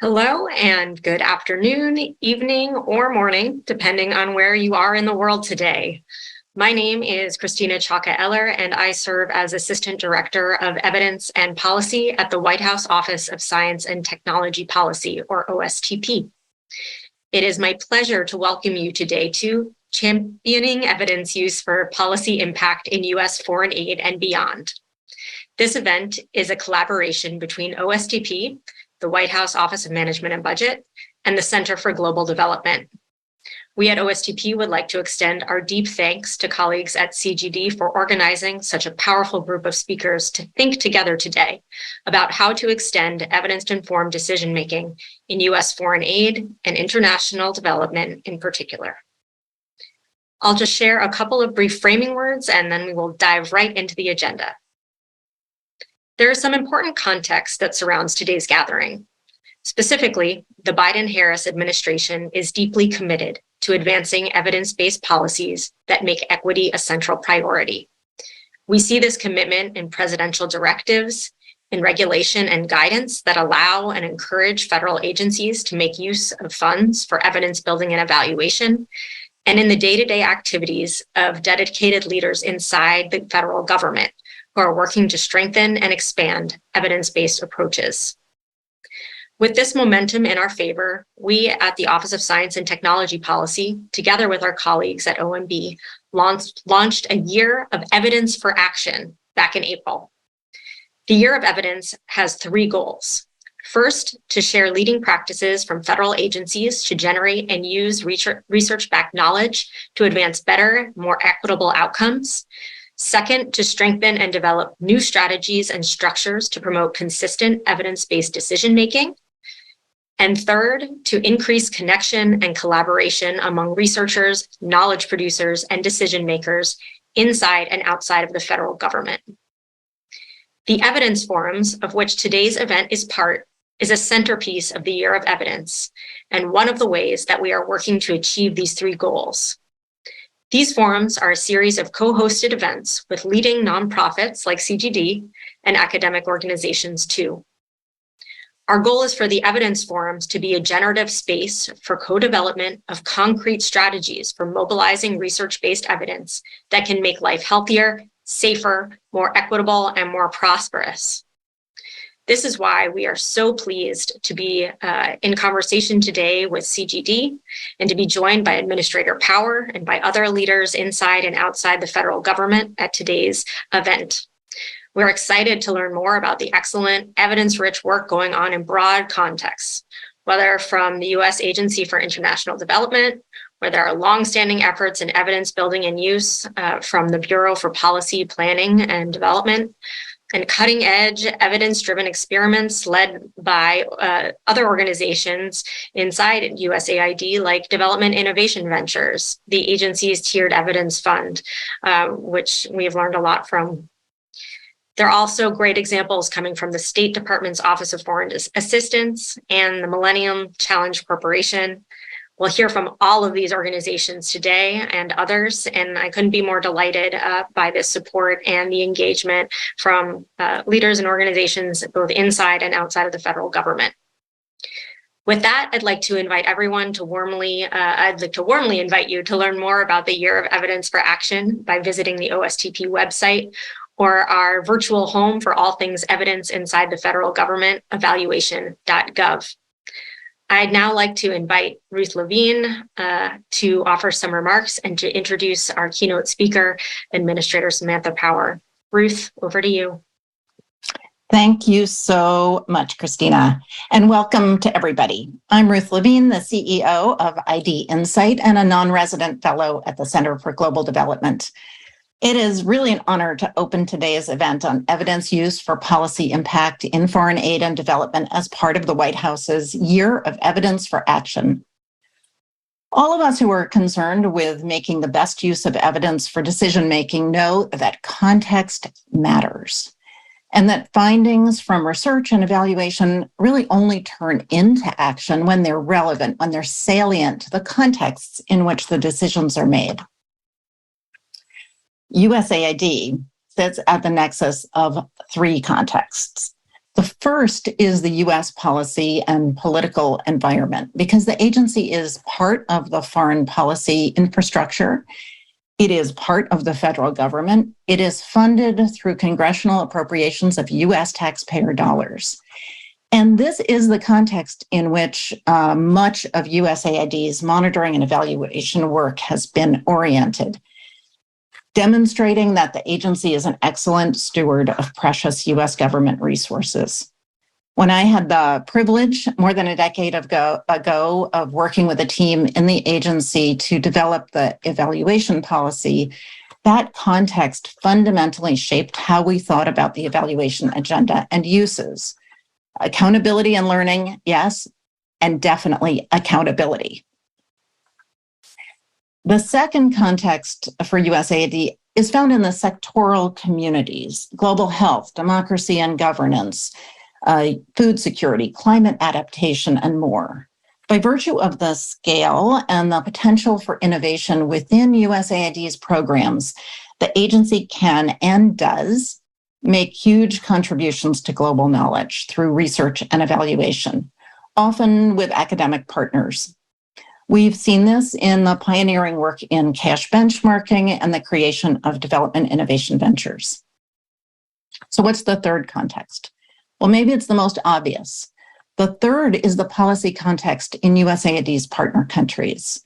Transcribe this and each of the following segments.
Hello and good afternoon, evening, or morning, depending on where you are in the world today. My name is Christina Chakaeller, and I serve as Assistant Director of Evidence and Policy at the White House Office of Science and Technology Policy, or OSTP. It is my pleasure to welcome you today to Championing Evidence Use for Policy Impact in U.S. Foreign Aid and Beyond. This event is a collaboration between OSTP, the White House Office of Management and Budget, and the Center for Global Development. We at OSTP would like to extend our deep thanks to colleagues at CGD for organizing such a powerful group of speakers to think together today about how to extend evidence-informed decision-making in U.S. foreign aid and international development in particular. I'll just share a couple of brief framing words, and then we will dive right into the agenda. There is some important context that surrounds today's gathering. Specifically, the Biden-Harris administration is deeply committed to advancing evidence-based policies that make equity a central priority. We see this commitment in presidential directives, in regulation and guidance that allow and encourage federal agencies to make use of funds for evidence building and evaluation, and in the day-to-day activities of dedicated leaders inside the federal government who are working to strengthen and expand evidence-based approaches. With this momentum in our favor, we at the Office of Science and Technology Policy, together with our colleagues at OMB, launched a Year of Evidence for Action back in April. The Year of Evidence has three goals. First, to share leading practices from federal agencies to generate and use research-backed knowledge to advance better, more equitable outcomes. Second, to strengthen and develop new strategies and structures to promote consistent evidence-based decision-making. And third, to increase connection and collaboration among researchers, knowledge producers, and decision-makers inside and outside of the federal government. The evidence forums, of which today's event is part, is a centerpiece of the Year of Evidence, and one of the ways that we are working to achieve these three goals. These forums are a series of co-hosted events with leading nonprofits like CGD and academic organizations too. Our goal is for the evidence forums to be a generative space for co-development of concrete strategies for mobilizing research-based evidence that can make life healthier, safer, more equitable, and more prosperous. This is why we are so pleased to be in conversation today with CGD and to be joined by Administrator Power and by other leaders inside and outside the federal government at today's event. We're excited to learn more about the excellent evidence-rich work going on in broad contexts, whether from the U.S. Agency for International Development, where there are longstanding efforts in evidence building and use from the Bureau for Policy Planning and Development, and cutting-edge evidence-driven experiments led by other organizations inside USAID, like Development Innovation Ventures, the agency's tiered evidence fund, which we've learned a lot from. There are also great examples coming from the State Department's Office of Foreign Assistance and the Millennium Challenge Corporation. We'll hear from all of these organizations today and others, and I couldn't be more delighted by this support and the engagement from leaders and organizations both inside and outside of the federal government. With that, I'd like to invite everyone to warmly invite you to learn more about the Year of Evidence for Action by visiting the OSTP website or our virtual home for all things evidence inside the federal government, evaluation.gov. I'd now like to invite Ruth Levine to offer some remarks and to introduce our keynote speaker, Administrator Samantha Power. Ruth, over to you. Thank you so much, Christina, and welcome to everybody. I'm Ruth Levine, the CEO of ID Insight and a non-resident fellow at the Center for Global Development. It is really an honor to open today's event on evidence use for policy impact in foreign aid and development as part of the White House's Year of Evidence for Action. All of us who are concerned with making the best use of evidence for decision-making know that context matters, and that findings from research and evaluation really only turn into action when they're relevant, when they're salient to the contexts in which the decisions are made. USAID sits at the nexus of three contexts: The first is the U.S. policy and political environment, because the agency is part of the foreign policy infrastructure. It is part of the federal government. It is funded through congressional appropriations of U.S. taxpayer dollars. And this is the context in which much of USAID's monitoring and evaluation work has been oriented, demonstrating that the agency is an excellent steward of precious U.S. government resources. When I had the privilege more than a decade ago of working with a team in the agency to develop the evaluation policy, that context fundamentally shaped how we thought about the evaluation agenda and uses. Accountability and learning, yes, and definitely accountability. The second context for USAID is found in the sectoral communities: global health, democracy and governance, food security, climate adaptation, and more. By virtue of the scale and the potential for innovation within USAID's programs, the agency can and does make huge contributions to global knowledge through research and evaluation, often with academic partners. We've seen this in the pioneering work in cash benchmarking and the creation of development innovation ventures. So what's the third context? Well, maybe it's the most obvious. The third is the policy context in USAID's partner countries.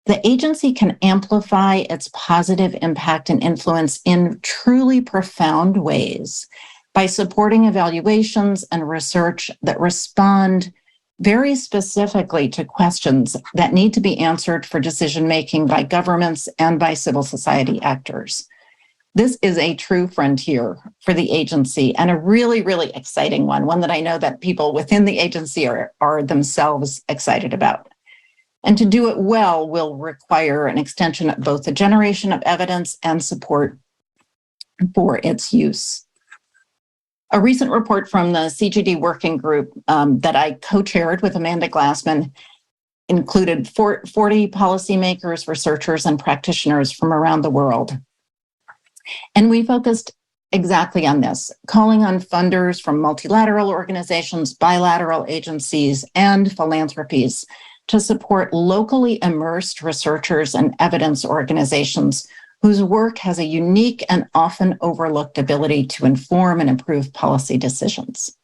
The agency can amplify its positive impact and influence in truly profound ways by supporting evaluations and research that respond very specifically to questions that need to be answered for decision-making by governments and by civil society actors. This is a true frontier for the agency, and a really, really exciting one that I know that people within the agency are themselves excited about. And to do it well will require an extension of both the generation of evidence and support for its use. A recent report from the CGD working group that I co-chaired with Amanda Glassman included 40 policymakers, researchers, and practitioners from around the world. And we focused exactly on this, calling on funders from multilateral organizations, bilateral agencies, and philanthropies to support locally immersed researchers and evidence organizations whose work has a unique and often overlooked ability to inform and improve policy decisions.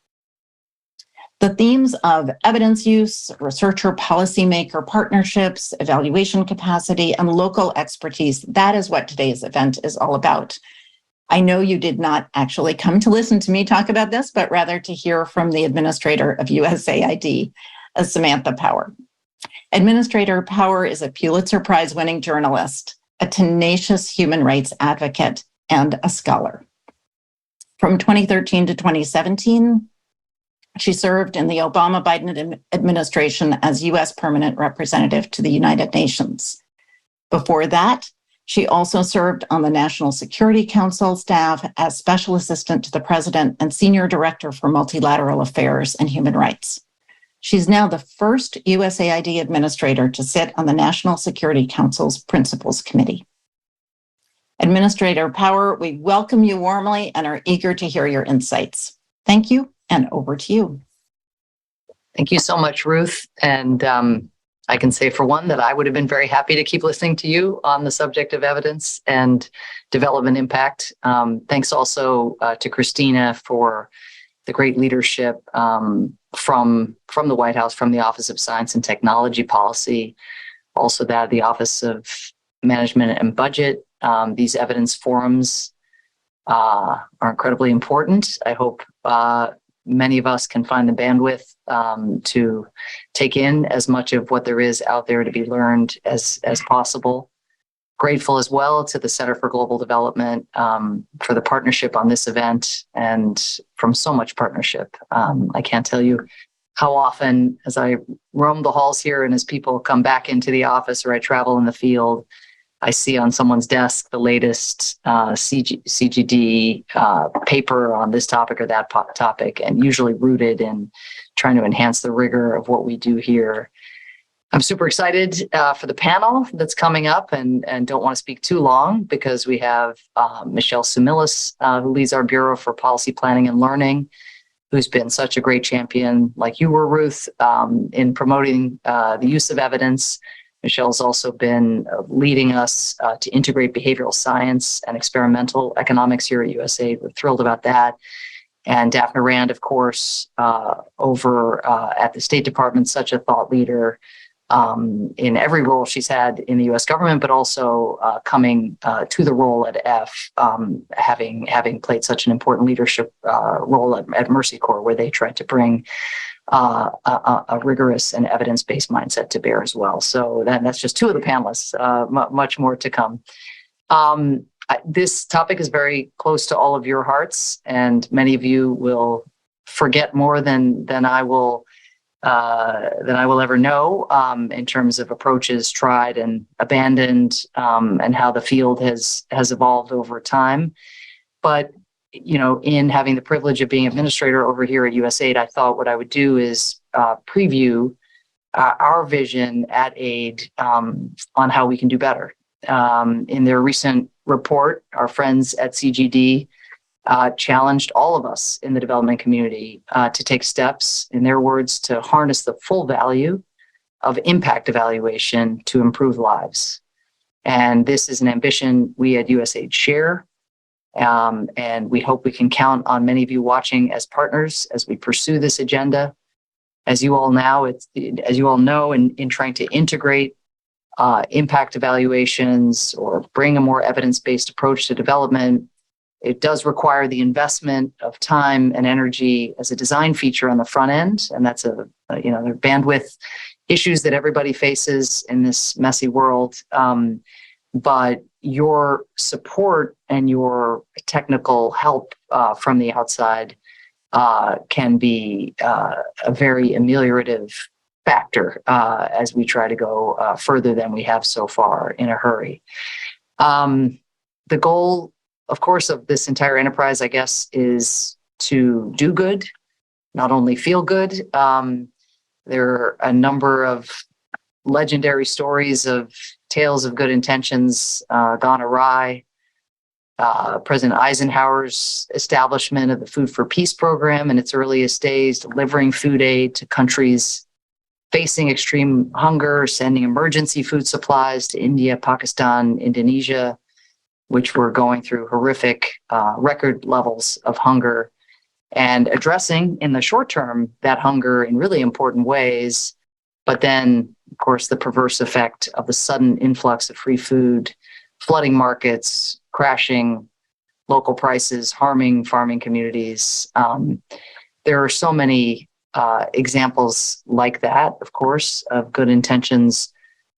The themes of evidence use, researcher policymaker partnerships, evaluation capacity, and local expertise, that is what today's event is all about. I know you did not actually come to listen to me talk about this, but rather to hear from the administrator of USAID, Samantha Power. Administrator Power is a Pulitzer Prize-winning journalist, a tenacious human rights advocate, and a scholar. From 2013 to 2017, she served in the Obama-Biden administration as U.S. Permanent Representative to the United Nations. Before that, she also served on the National Security Council staff as Special Assistant to the President and Senior Director for Multilateral Affairs and Human Rights. She's now the first USAID administrator to sit on the National Security Council's Principals Committee. Administrator Power, we welcome you warmly and are eager to hear your insights. Thank you, and over to you. Thank you so much, Ruth. And I can say for one that I would have been very happy to keep listening to you on the subject of evidence and development impact. Thanks also to Christina for the great leadership from the White House, from the Office of Science and Technology Policy, also that of the Office of Management and Budget. These evidence forums are incredibly important. I hope many of us can find the bandwidth to take in as much of what there is out there to be learned as possible. Grateful as well to the Center for Global Development for the partnership on this event and from so much partnership. I can't tell you how often, as I roam the halls here and as people come back into the office or I travel in the field, I see on someone's desk the latest CGD paper on this topic or that topic, and usually rooted in trying to enhance the rigor of what we do here. I'm super excited for the panel that's coming up and don't want to speak too long because we have Michelle Similas, who leads our Bureau for Policy Planning and Learning, who's been such a great champion, like you were, Ruth, in promoting the use of evidence. Michelle's also been leading us to integrate behavioral science and experimental economics here at USAID. We're thrilled about that. And Daphne Rand, of course, over at the State Department, such a thought leader in every role she's had in the U.S. government, but also coming to the role at F, having played such an important leadership role at Mercy Corps, where they tried to bring a rigorous and evidence-based mindset to bear as well. So that's just two of the panelists, much more to come. This topic is very close to all of your hearts, and many of you will forget more than I will ever know in terms of approaches tried and abandoned, and how the field has evolved over time. But in having the privilege of being administrator over here at USAID, I thought what I would do is preview our vision at AID on how we can do better. In their recent report, our friends at CGD challenged all of us in the development community to take steps, in their words, to harness the full value of impact evaluation to improve lives. And this is an ambition we at USAID share. And we hope we can count on many of you watching as partners as we pursue this agenda. As you all know, in trying to integrate impact evaluations or bring a more evidence-based approach to development, it does require the investment of time and energy as a design feature on the front end, and that's there are bandwidth issues that everybody faces in this messy world. But your support and your technical help from the outside can be a very ameliorative factor as we try to go further than we have so far in a hurry. The goal, of course, of this entire enterprise, I guess, is to do good, not only feel good. There are a number of legendary stories of tales of good intentions gone awry. President Eisenhower's establishment of the Food for Peace program in its earliest days, delivering food aid to countries facing extreme hunger, sending emergency food supplies to India, Pakistan, Indonesia, which were going through horrific record levels of hunger, and addressing in the short term that hunger in really important ways. But then, of course, the perverse effect of the sudden influx of free food, flooding markets, crashing local prices, harming farming communities. There are so many examples like that, of course, of good intentions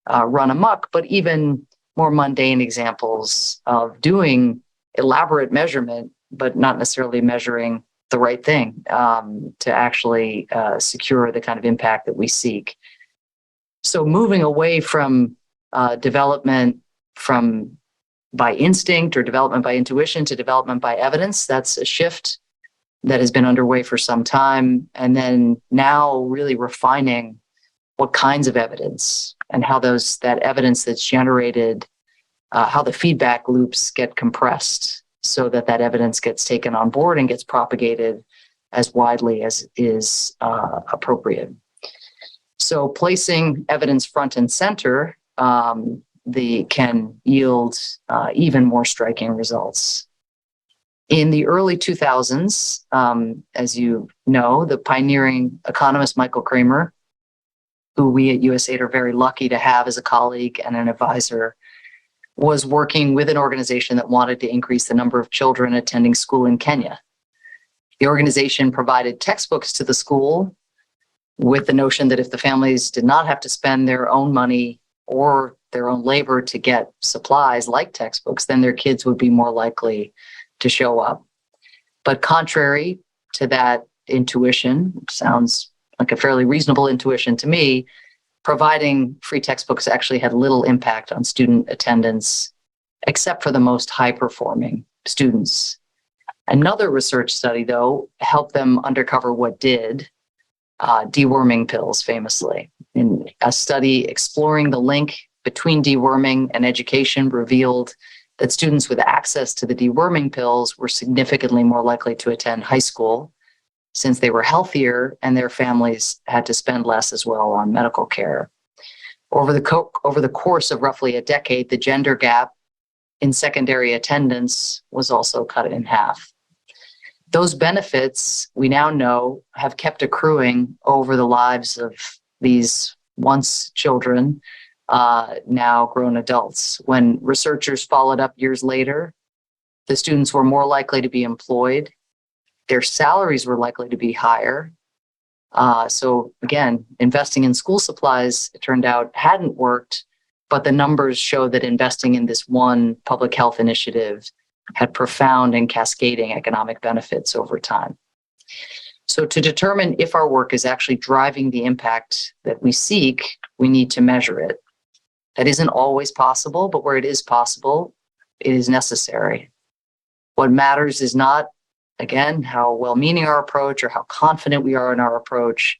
run amok, but even more mundane examples of doing elaborate measurement, but not necessarily measuring the right thing to actually secure the kind of impact that we seek. So moving away from development by instinct or development by intuition to development by evidence, that's a shift that has been underway for some time. And then now really refining what kinds of evidence and how that evidence that's generated, how the feedback loops get compressed so that evidence gets taken on board and gets propagated as widely as is appropriate. So placing evidence front and center can yield even more striking results. In the early 2000s, as you know, the pioneering economist Michael Kramer, who we at USAID are very lucky to have as a colleague and an advisor, was working with an organization that wanted to increase the number of children attending school in Kenya. The organization provided textbooks to the school with the notion that if the families did not have to spend their own money or their own labor to get supplies like textbooks, then their kids would be more likely to show up. But contrary to that intuition, which sounds like a fairly reasonable intuition to me, providing free textbooks actually had little impact on student attendance, except for the most high-performing students. Another research study, though, helped them uncover what did, deworming pills, famously. In a study exploring the link between deworming and education revealed that students with access to the deworming pills were significantly more likely to attend high school, since they were healthier and their families had to spend less as well on medical care. Over the course of roughly a decade, the gender gap in secondary attendance was also cut in half. Those benefits, we now know, have kept accruing over the lives of these once children, now grown adults. When researchers followed up years later, the students were more likely to be employed. Their salaries were likely to be higher. So again, investing in school supplies, it turned out, hadn't worked, but the numbers show that investing in this one public health initiative had profound and cascading economic benefits over time. So to determine if our work is actually driving the impact that we seek, we need to measure it. That isn't always possible, but where it is possible, it is necessary. What matters is not, again, how well-meaning our approach or how confident we are in our approach,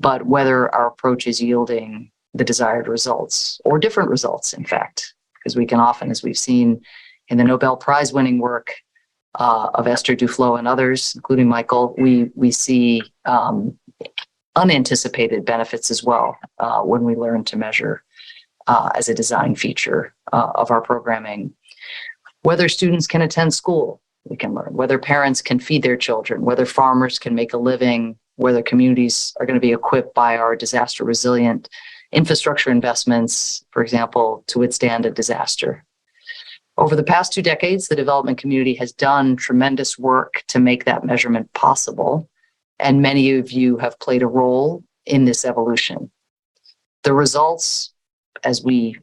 but whether our approach is yielding the desired results or different results, in fact, because we can often, as we've seen in the Nobel Prize winning work of Esther Duflo and others, including Michael, we see unanticipated benefits as well when we learn to measure as a design feature of our programming. Whether students can attend school, we can learn. Whether parents can feed their children, whether farmers can make a living, whether communities are going to be equipped by our disaster resilient infrastructure investments, for example, to withstand a disaster. Over the past 2 decades, the development community has done tremendous work to make that measurement possible, and many of you have played a role in this evolution. The results, as we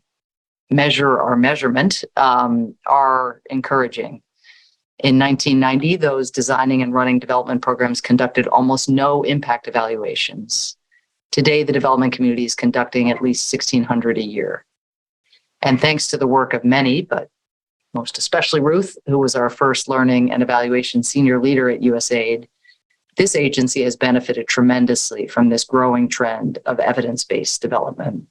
measure our measurement, are encouraging. In 1990, those designing and running development programs conducted almost no impact evaluations. Today, the development community is conducting at least 1,600 a year. And thanks to the work of many, but most especially Ruth, who was our first learning and evaluation senior leader at USAID, this agency has benefited tremendously from this growing trend of evidence-based development.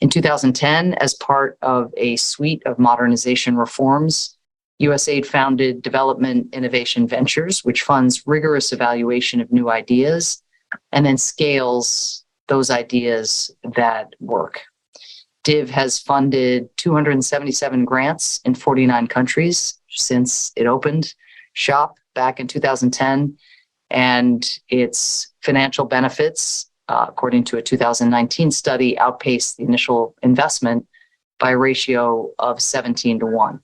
In 2010, as part of a suite of modernization reforms, USAID founded Development Innovation Ventures, which funds rigorous evaluation of new ideas and then scales those ideas that work. DIV has funded 277 grants in 49 countries since it opened shop back in 2010, and its financial benefits, according to a 2019 study, outpaced the initial investment by a ratio of 17-1.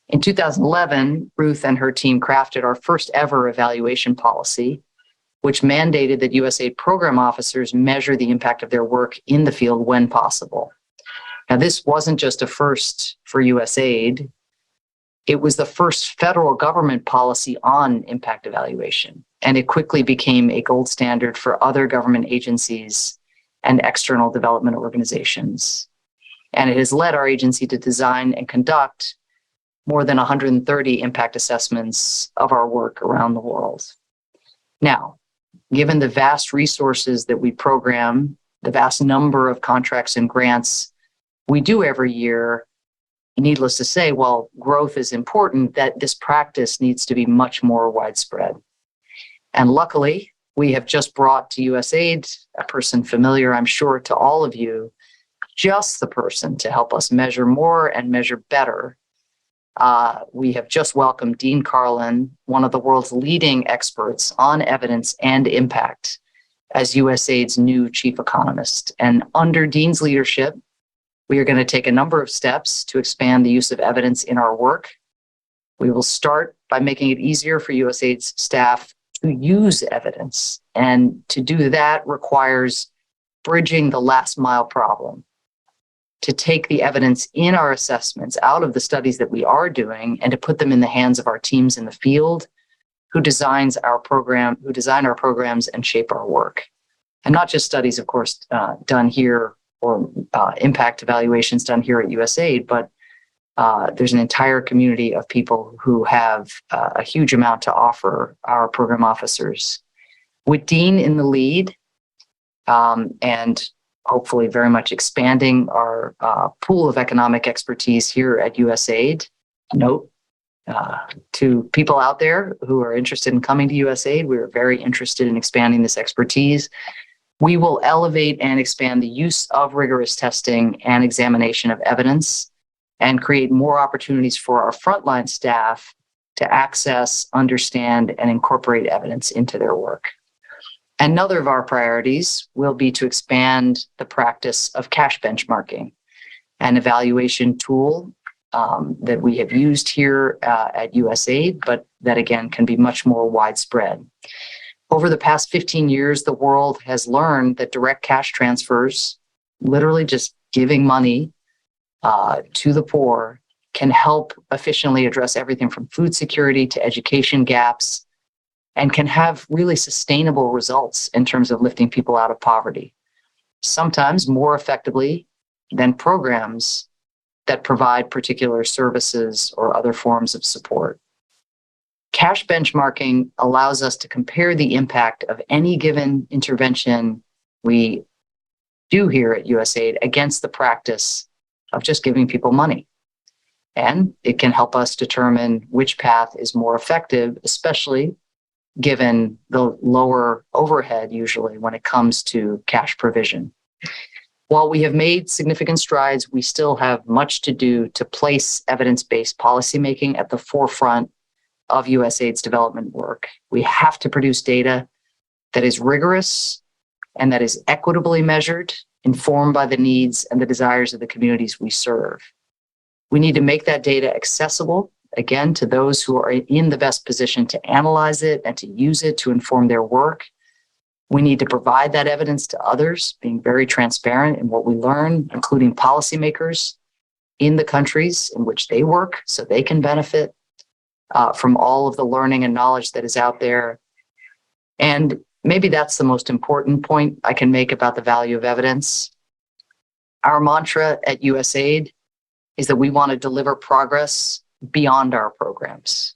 In 2011, Ruth and her team crafted our first ever evaluation policy, which mandated that USAID program officers measure the impact of their work in the field when possible. Now, this wasn't just a first for USAID. It was the first federal government policy on impact evaluation, and it quickly became a gold standard for other government agencies and external development organizations. And it has led our agency to design and conduct more than 130 impact assessments of our work around the world. Now, given the vast resources that we program, the vast number of contracts and grants we do every year, needless to say, while growth is important, that this practice needs to be much more widespread. And luckily, we have just brought to USAID a person familiar, I'm sure, to all of you, just the person to help us measure more and measure better. We have just welcomed Dean Carlin, one of the world's leading experts on evidence and impact, as USAID's new chief economist. And under Dean's leadership, we are going to take a number of steps to expand the use of evidence in our work. We will start by making it easier for USAID's staff to use evidence. And to do that requires bridging the last mile problem, to take the evidence in our assessments out of the studies that we are doing and to put them in the hands of our teams in the field who design our programs and shape our work. And not just studies, of course, done here or impact evaluations done here at USAID, but there's an entire community of people who have a huge amount to offer our program officers. With Dean in the lead, and hopefully very much expanding our pool of economic expertise here at USAID. Note, To people out there who are interested in coming to USAID, we are very interested in expanding this expertise. We will elevate and expand the use of rigorous testing and examination of evidence and create more opportunities for our frontline staff to access, understand, and incorporate evidence into their work. Another of our priorities will be to expand the practice of cash benchmarking, an evaluation tool that we have used here at USAID, but that again can be much more widespread. Over the past 15 years, the world has learned that direct cash transfers, literally just giving money to the poor, can help efficiently address everything from food security to education gaps, and can have really sustainable results in terms of lifting people out of poverty, sometimes more effectively than programs that provide particular services or other forms of support. Cash benchmarking allows us to compare the impact of any given intervention we do here at USAID against the practice of just giving people money. And it can help us determine which path is more effective, especially given the lower overhead usually when it comes to cash provision. While we have made significant strides, we still have much to do to place evidence-based policymaking at the forefront of USAID's development work. We have to produce data that is rigorous and that is equitably measured, informed by the needs and the desires of the communities we serve. We need to make that data accessible, again, to those who are in the best position to analyze it and to use it to inform their work. We need to provide that evidence to others, being very transparent in what we learn, including policymakers in the countries in which they work, so they can benefit from all of the learning and knowledge that is out there. And maybe that's the most important point I can make about the value of evidence. Our mantra at USAID is that we want to deliver progress beyond our programs.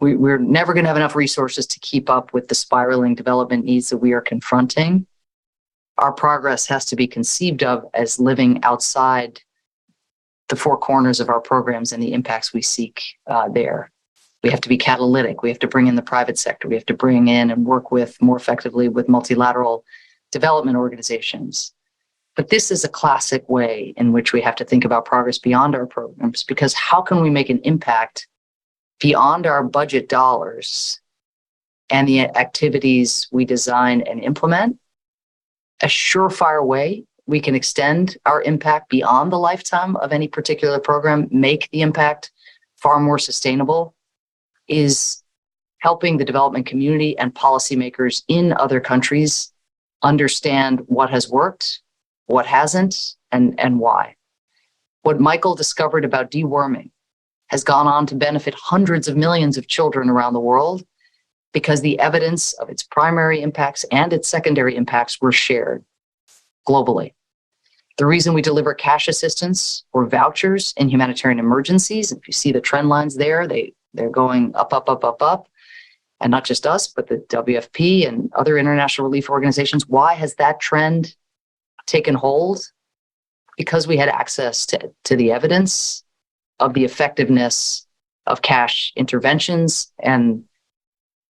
We're never going to have enough resources to keep up with the spiraling development needs that we are confronting. Our progress has to be conceived of as living outside the four corners of our programs and the impacts we seek there. We have to be catalytic. We have to bring in the private sector. We have to bring in and work with more effectively with multilateral development organizations. But this is a classic way in which we have to think about progress beyond our programs, because how can we make an impact beyond our budget dollars and the activities we design and implement? A surefire way we can extend our impact beyond the lifetime of any particular program, make the impact far more sustainable, is helping the development community and policymakers in other countries understand what has worked, what hasn't, and why. What Michael discovered about deworming has gone on to benefit hundreds of millions of children around the world because the evidence of its primary impacts and its secondary impacts were shared globally. The reason we deliver cash assistance or vouchers in humanitarian emergencies, if you see the trend lines there, they're going up, up, up, up, up. And not just us, but the WFP and other international relief organizations. Why has that trend taken hold? Because we had access to the evidence of the effectiveness of cash interventions and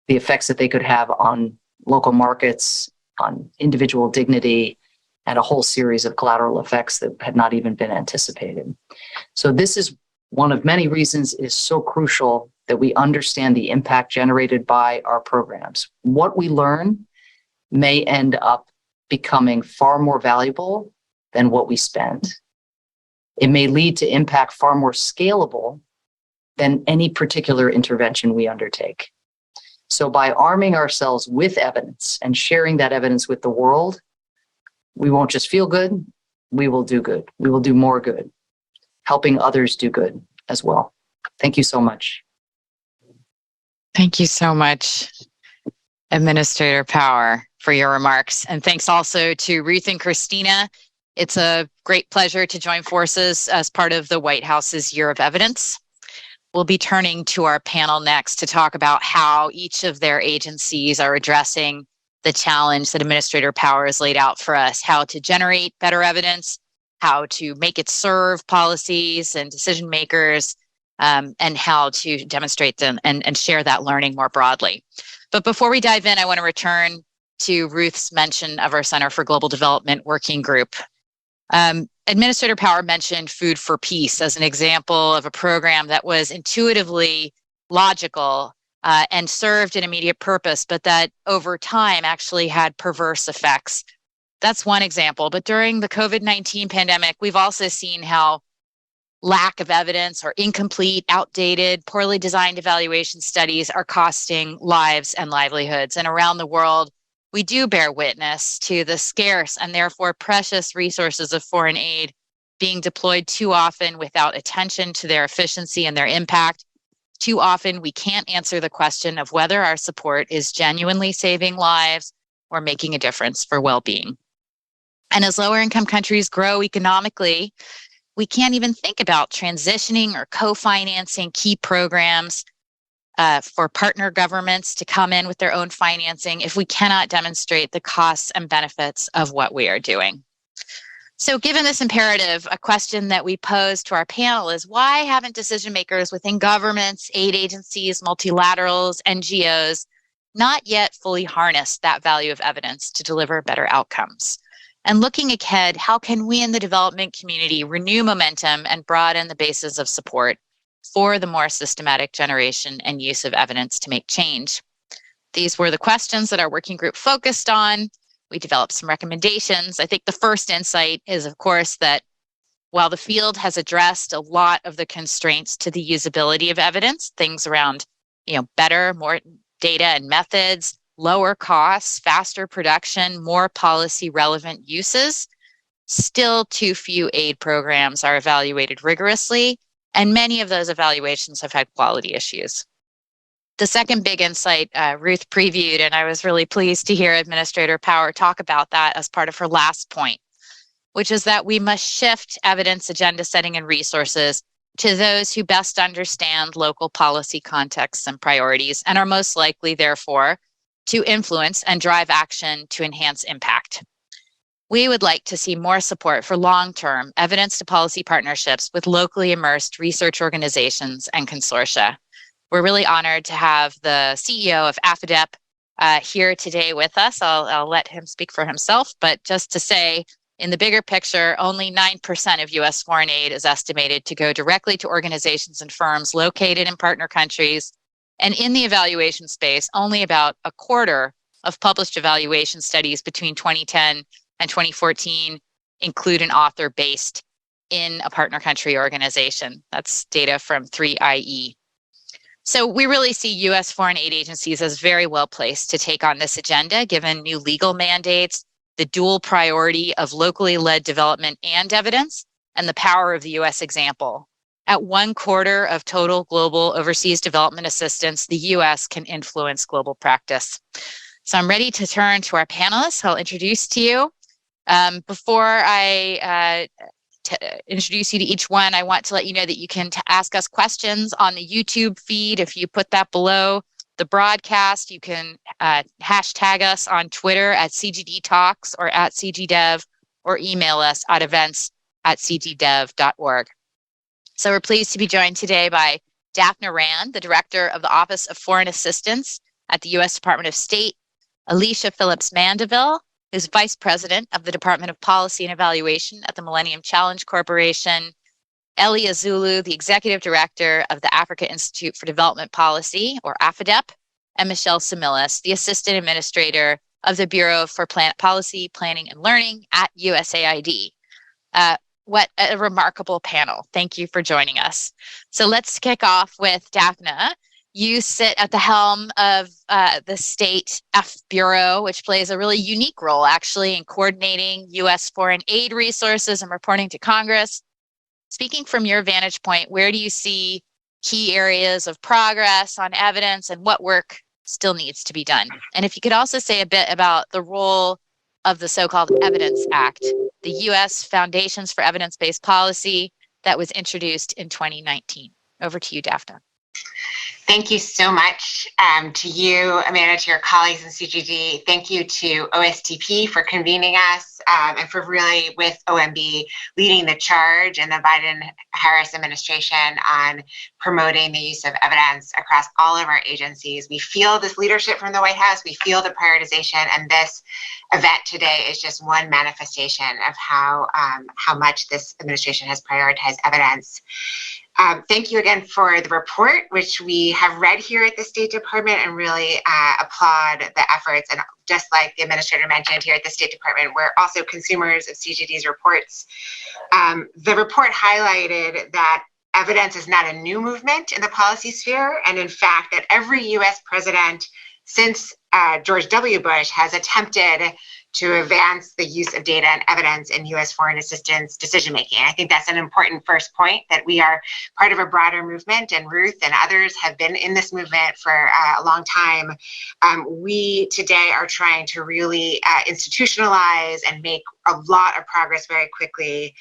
the effects that they could have on local markets, on individual dignity, and a whole series of collateral effects that had not even been anticipated. So this is one of many reasons it is so crucial that we understand the impact generated by our programs. What we learn may end up becoming far more valuable than what we spend. It may lead to impact far more scalable than any particular intervention we undertake. So by arming ourselves with evidence and sharing that evidence with the world, we won't just feel good, we will do good. We will do more good, helping others do good as well. Thank you so much. Thank you so much, Administrator Power, for your remarks. And thanks also to Ruth and Christina. It's a great pleasure to join forces as part of the White House's Year of Evidence. We'll be turning to our panel next to talk about how each of their agencies are addressing the challenge that Administrator Power has laid out for us, how to generate better evidence, how to make it serve policies and decision makers, and how to demonstrate them and share that learning more broadly. But before we dive in, I want to return to Ruth's mention of our Center for Global Development Working Group. Administrator Power mentioned Food for Peace as an example of a program that was intuitively logical and served an immediate purpose, but that over time actually had perverse effects. That's one example. But during the COVID-19 pandemic, we've also seen how lack of evidence or incomplete, outdated, poorly designed evaluation studies are costing lives and livelihoods. And around the world, we do bear witness to the scarce and therefore precious resources of foreign aid being deployed too often without attention to their efficiency and their impact. Too often, we can't answer the question of whether our support is genuinely saving lives or making a difference for well-being. And as lower income countries grow economically, we can't even think about transitioning or co-financing key programs for partner governments to come in with their own financing if we cannot demonstrate the costs and benefits of what we are doing. So given this imperative, a question that we pose to our panel is, why haven't decision makers within governments, aid agencies, multilaterals, NGOs not yet fully harnessed that value of evidence to deliver better outcomes? And looking ahead, how can we in the development community renew momentum and broaden the basis of support for the more systematic generation and use of evidence to make change? These were the questions that our working group focused on. We developed some recommendations. I think the first insight is, of course, that while the field has addressed a lot of the constraints to the usability of evidence, things around, better, more data and methods, lower costs, faster production, more policy relevant uses, still too few aid programs are evaluated rigorously, and many of those evaluations have had quality issues. The second big insight Ruth previewed, and I was really pleased to hear Administrator Power talk about that as part of her last point, which is that we must shift evidence agenda setting and resources to those who best understand local policy contexts and priorities and are most likely, therefore, to influence and drive action to enhance impact. We would like to see more support for long-term evidence-to-policy partnerships with locally immersed research organizations and consortia. We're really honored to have the CEO of AFIDEP here today with us. I'll let him speak for himself, but just to say, in the bigger picture, only 9% of U.S. foreign aid is estimated to go directly to organizations and firms located in partner countries. And in the evaluation space, only about a quarter of published evaluation studies between 2010 and 2014 include an author based in a partner country organization. That's data from 3IE. So we really see U.S. foreign aid agencies as very well placed to take on this agenda, given new legal mandates, the dual priority of locally led development and evidence, and the power of the U.S. example. At 1/4 of total global overseas development assistance, the U.S. can influence global practice. So I'm ready to turn to our panelists. I'll introduce to you. Before I introduce you to each one, I want to let you know that you can ask us questions on the YouTube feed. If you put that below the broadcast, you can hashtag us on Twitter at CGD Talks or at CGDev, or email us at events@cgdev.org. So we're pleased to be joined today by Daphne Rand, the Director of the Office of Foreign Assistance at the U.S. Department of State, Alicia Phillips Mandeville, who's Vice President of the Department of Policy and Evaluation at the Millennium Challenge Corporation, Elia Zulu, the Executive Director of the Africa Institute for Development Policy, or AFIDEP, and Michelle Similas, the Assistant Administrator of the Bureau for Policy, Planning, and Learning at USAID. What a remarkable panel. Thank you for joining us. So let's kick off with Daphne. You sit at the helm of the State F Bureau, which plays a really unique role, actually, in coordinating U.S. foreign aid resources and reporting to Congress. Speaking from your vantage point, where do you see key areas of progress on evidence and what work still needs to be done? And if you could also say a bit about the role of the so-called Evidence Act, the U.S. Foundations for Evidence-Based Policy that was introduced in 2019. Over to you, Daphne. Thank you so much to you, Amanda, to your colleagues in CGD. Thank you to OSTP for convening us and for really, with OMB, leading the charge in the Biden-Harris administration on promoting the use of evidence across all of our agencies. We feel this leadership from the White House. We feel the prioritization, and this event today is just one manifestation of how much this administration has prioritized evidence. Thank you again for the report, which we have read here at the State Department, and really applaud the efforts. And just like the administrator mentioned here at the State Department, we're also consumers of CGD's reports. The report highlighted that evidence is not a new movement in the policy sphere, and in fact, that every U.S. president since George W. Bush has attempted to advance the use of data and evidence in U.S. foreign assistance decision-making. I think that's an important first point, that we are part of a broader movement, and Ruth and others have been in this movement for a long time. We today are trying to really institutionalize and make a lot of progress very quickly.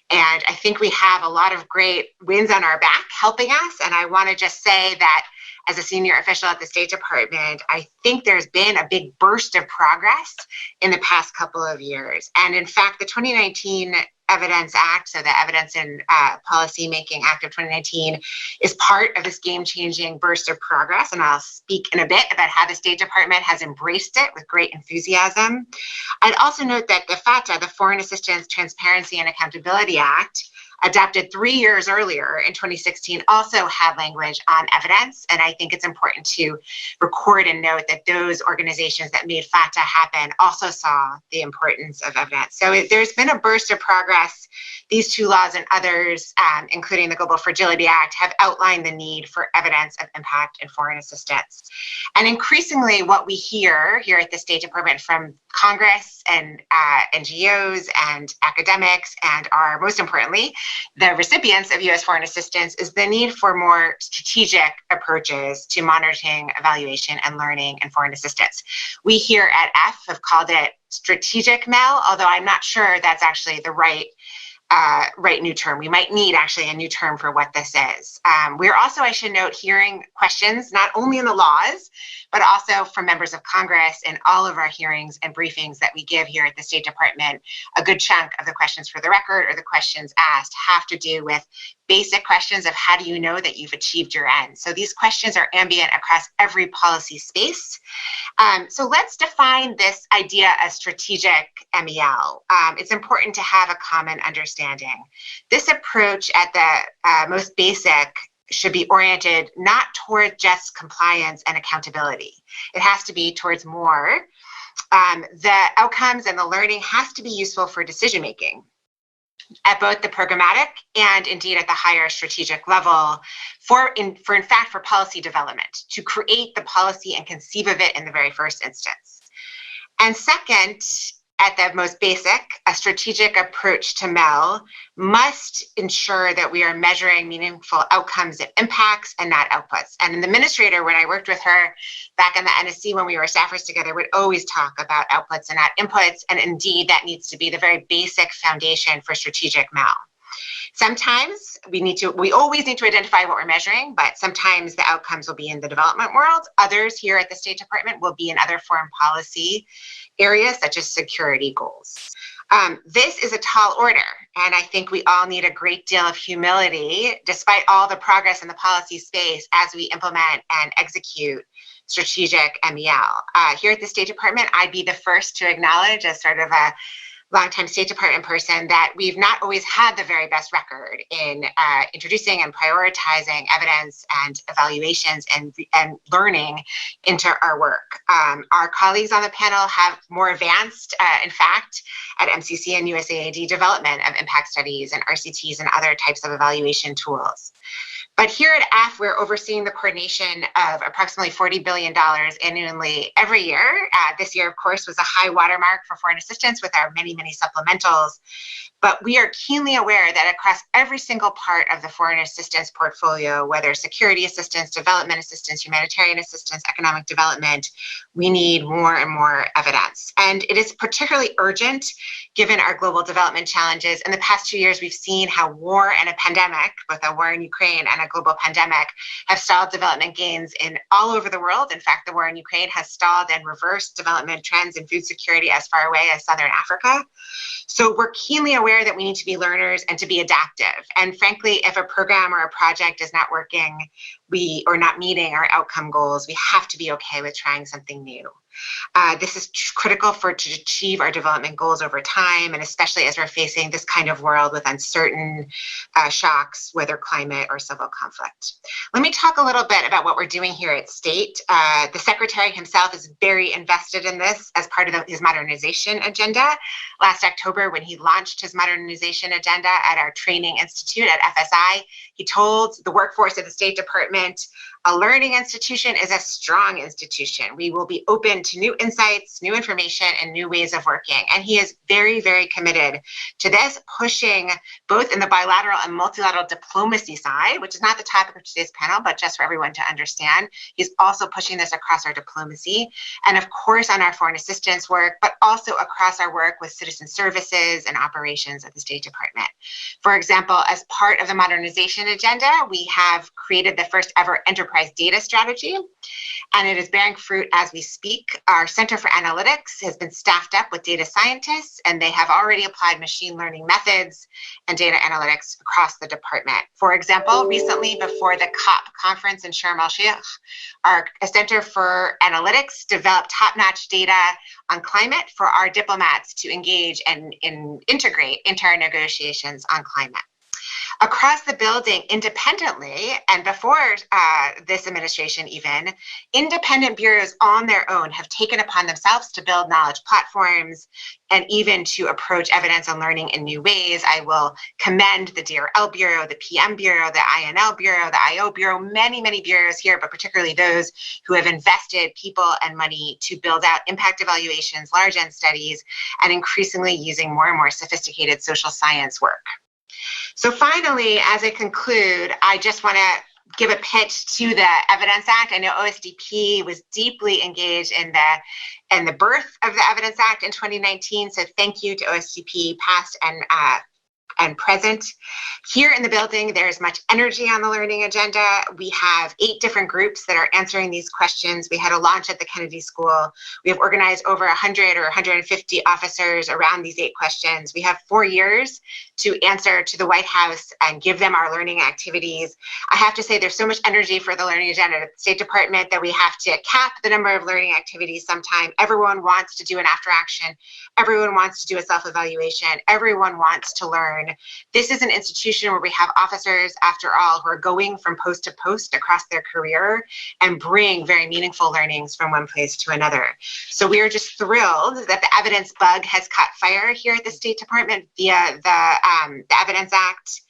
And I think we have a lot of great wins on our back helping us. And I want to just say that as a senior official at the State Department, I think there's been a big burst of progress in the past couple of years. And in fact, the 2019 Evidence Act, so the Evidence and Policymaking Act of 2019, is part of this game-changing burst of progress. And I'll speak in a bit about how the State Department has embraced it with great enthusiasm. I'd also note that the FATA, the Foreign Assistance Transparency and Accountability Act, adopted 3 years earlier in 2016, also had language on evidence. And I think it's important to record and note that those organizations that made FATA happen also saw the importance of evidence. So there's been a burst of progress. These two laws and others, including the Global Fragility Act, have outlined the need for evidence of impact in foreign assistance. And increasingly what we hear here at the State Department from Congress and NGOs and academics, and are most importantly, the recipients of U.S. foreign assistance, is the need for more strategic approaches to monitoring, evaluation, and learning in foreign assistance. We here at F have called it strategic MEL, although I'm not sure that's actually the right new term. We might need actually a new term for what this is. We're also, I should note, hearing questions not only in the laws, but also from members of Congress in all of our hearings and briefings that we give here at the State Department. A good chunk of the questions for the record, or the questions asked, have to do with basic questions of how do you know that you've achieved your end? So these questions are ambient across every policy space. So let's define this idea as strategic MEL. It's important to have a common understanding. This approach at the most basic should be oriented not toward just compliance and accountability. It has to be towards more. The outcomes and the learning has to be useful for decision making at both the programmatic and indeed at the higher strategic level for policy development, to create the policy and conceive of it in the very first instance. And second, at the most basic, a strategic approach to MEL must ensure that we are measuring meaningful outcomes and impacts and not outputs. And the administrator, when I worked with her back in the NSC when we were staffers together, would always talk about outputs and not inputs. And indeed, that needs to be the very basic foundation for strategic MEL. Sometimes we always need to identify what we're measuring, but sometimes the outcomes will be in the development world. Others here at the State Department will be in other foreign policy areas such as security goals. This is a tall order, and I think we all need a great deal of humility, despite all the progress in the policy space, as we implement and execute strategic MEL. Here at the State Department, I'd be the first to acknowledge, as sort of a longtime State Department person, that we've not always had the very best record in introducing and prioritizing evidence and evaluations and learning into our work. Our colleagues on the panel have more advanced, in fact, at MCC and USAID development of impact studies and RCTs and other types of evaluation tools. But here at F, we're overseeing the coordination of approximately $40 billion annually every year. This year, of course, was a high watermark for foreign assistance with our many, many supplementals. But we are keenly aware that across every single part of the foreign assistance portfolio, whether security assistance, development assistance, humanitarian assistance, economic development, we need more and more evidence. And it is particularly urgent given our global development challenges. In the past 2 years, we've seen how war and a pandemic, both a war in Ukraine and a global pandemic, have stalled development gains in all over the world. In fact, the war in Ukraine has stalled and reversed development trends in food security as far away as Southern Africa. So we're keenly aware that we need to be learners and to be adaptive. And frankly, if a program or a project is not working, or not meeting our outcome goals, we have to be okay with trying something new. This is critical to achieve our development goals over time, and especially as we're facing this kind of world with uncertain shocks, whether climate or civil conflict. Let me talk a little bit about what we're doing here at State. The Secretary himself is very invested in this as part of his modernization agenda. Last October, when he launched his modernization agenda at our training institute at FSI, he told the workforce of the State Department, a learning institution is a strong institution. We will be open to new insights, new information, and new ways of working. And he is very, very committed to this, pushing both in the bilateral and multilateral diplomacy side, which is not the topic of today's panel, but just for everyone to understand. He's also pushing this across our diplomacy, and of course on our foreign assistance work, but also across our work with citizen services and operations at the State Department. For example, as part of the modernization agenda, we have created the first ever enterprise data strategy, and it is bearing fruit as we speak. Our Center for Analytics has been staffed up with data scientists, and they have already applied machine learning methods and data analytics across the department. For example, recently before the COP conference in Sharm el-Sheikh, our Center for Analytics developed top-notch data on climate for our diplomats to engage and integrate into our negotiations on climate. Across the building, independently, and before this administration even, independent bureaus on their own have taken upon themselves to build knowledge platforms and even to approach evidence and learning in new ways. I will commend the DRL Bureau, the PM Bureau, the INL Bureau, the IO Bureau, many, many bureaus here, but particularly those who have invested people and money to build out impact evaluations, large end studies, and increasingly using more and more sophisticated social science work. So finally, as I conclude, I just want to give a pitch to the Evidence Act. I know OSTP was deeply engaged in the birth of the Evidence Act in 2019. So thank you to OSTP, past and present. Here in the building, there's much energy on the learning agenda. We have 8 different groups that are answering these questions. We had a launch at the Kennedy School. We have organized over 100 or 150 officers around these 8 questions. We have 4 years to answer to the White House and give them our learning activities. I have to say there's so much energy for the learning agenda at the State Department that we have to cap the number of learning activities sometime. Everyone wants to do an after action. Everyone wants to do a self-evaluation. Everyone wants to learn. This is an institution where we have officers, after all, who are going from post to post across their career and bring very meaningful learnings from one place to another. So we are just thrilled that the evidence bug has caught fire here at the State Department via the Evidence Act.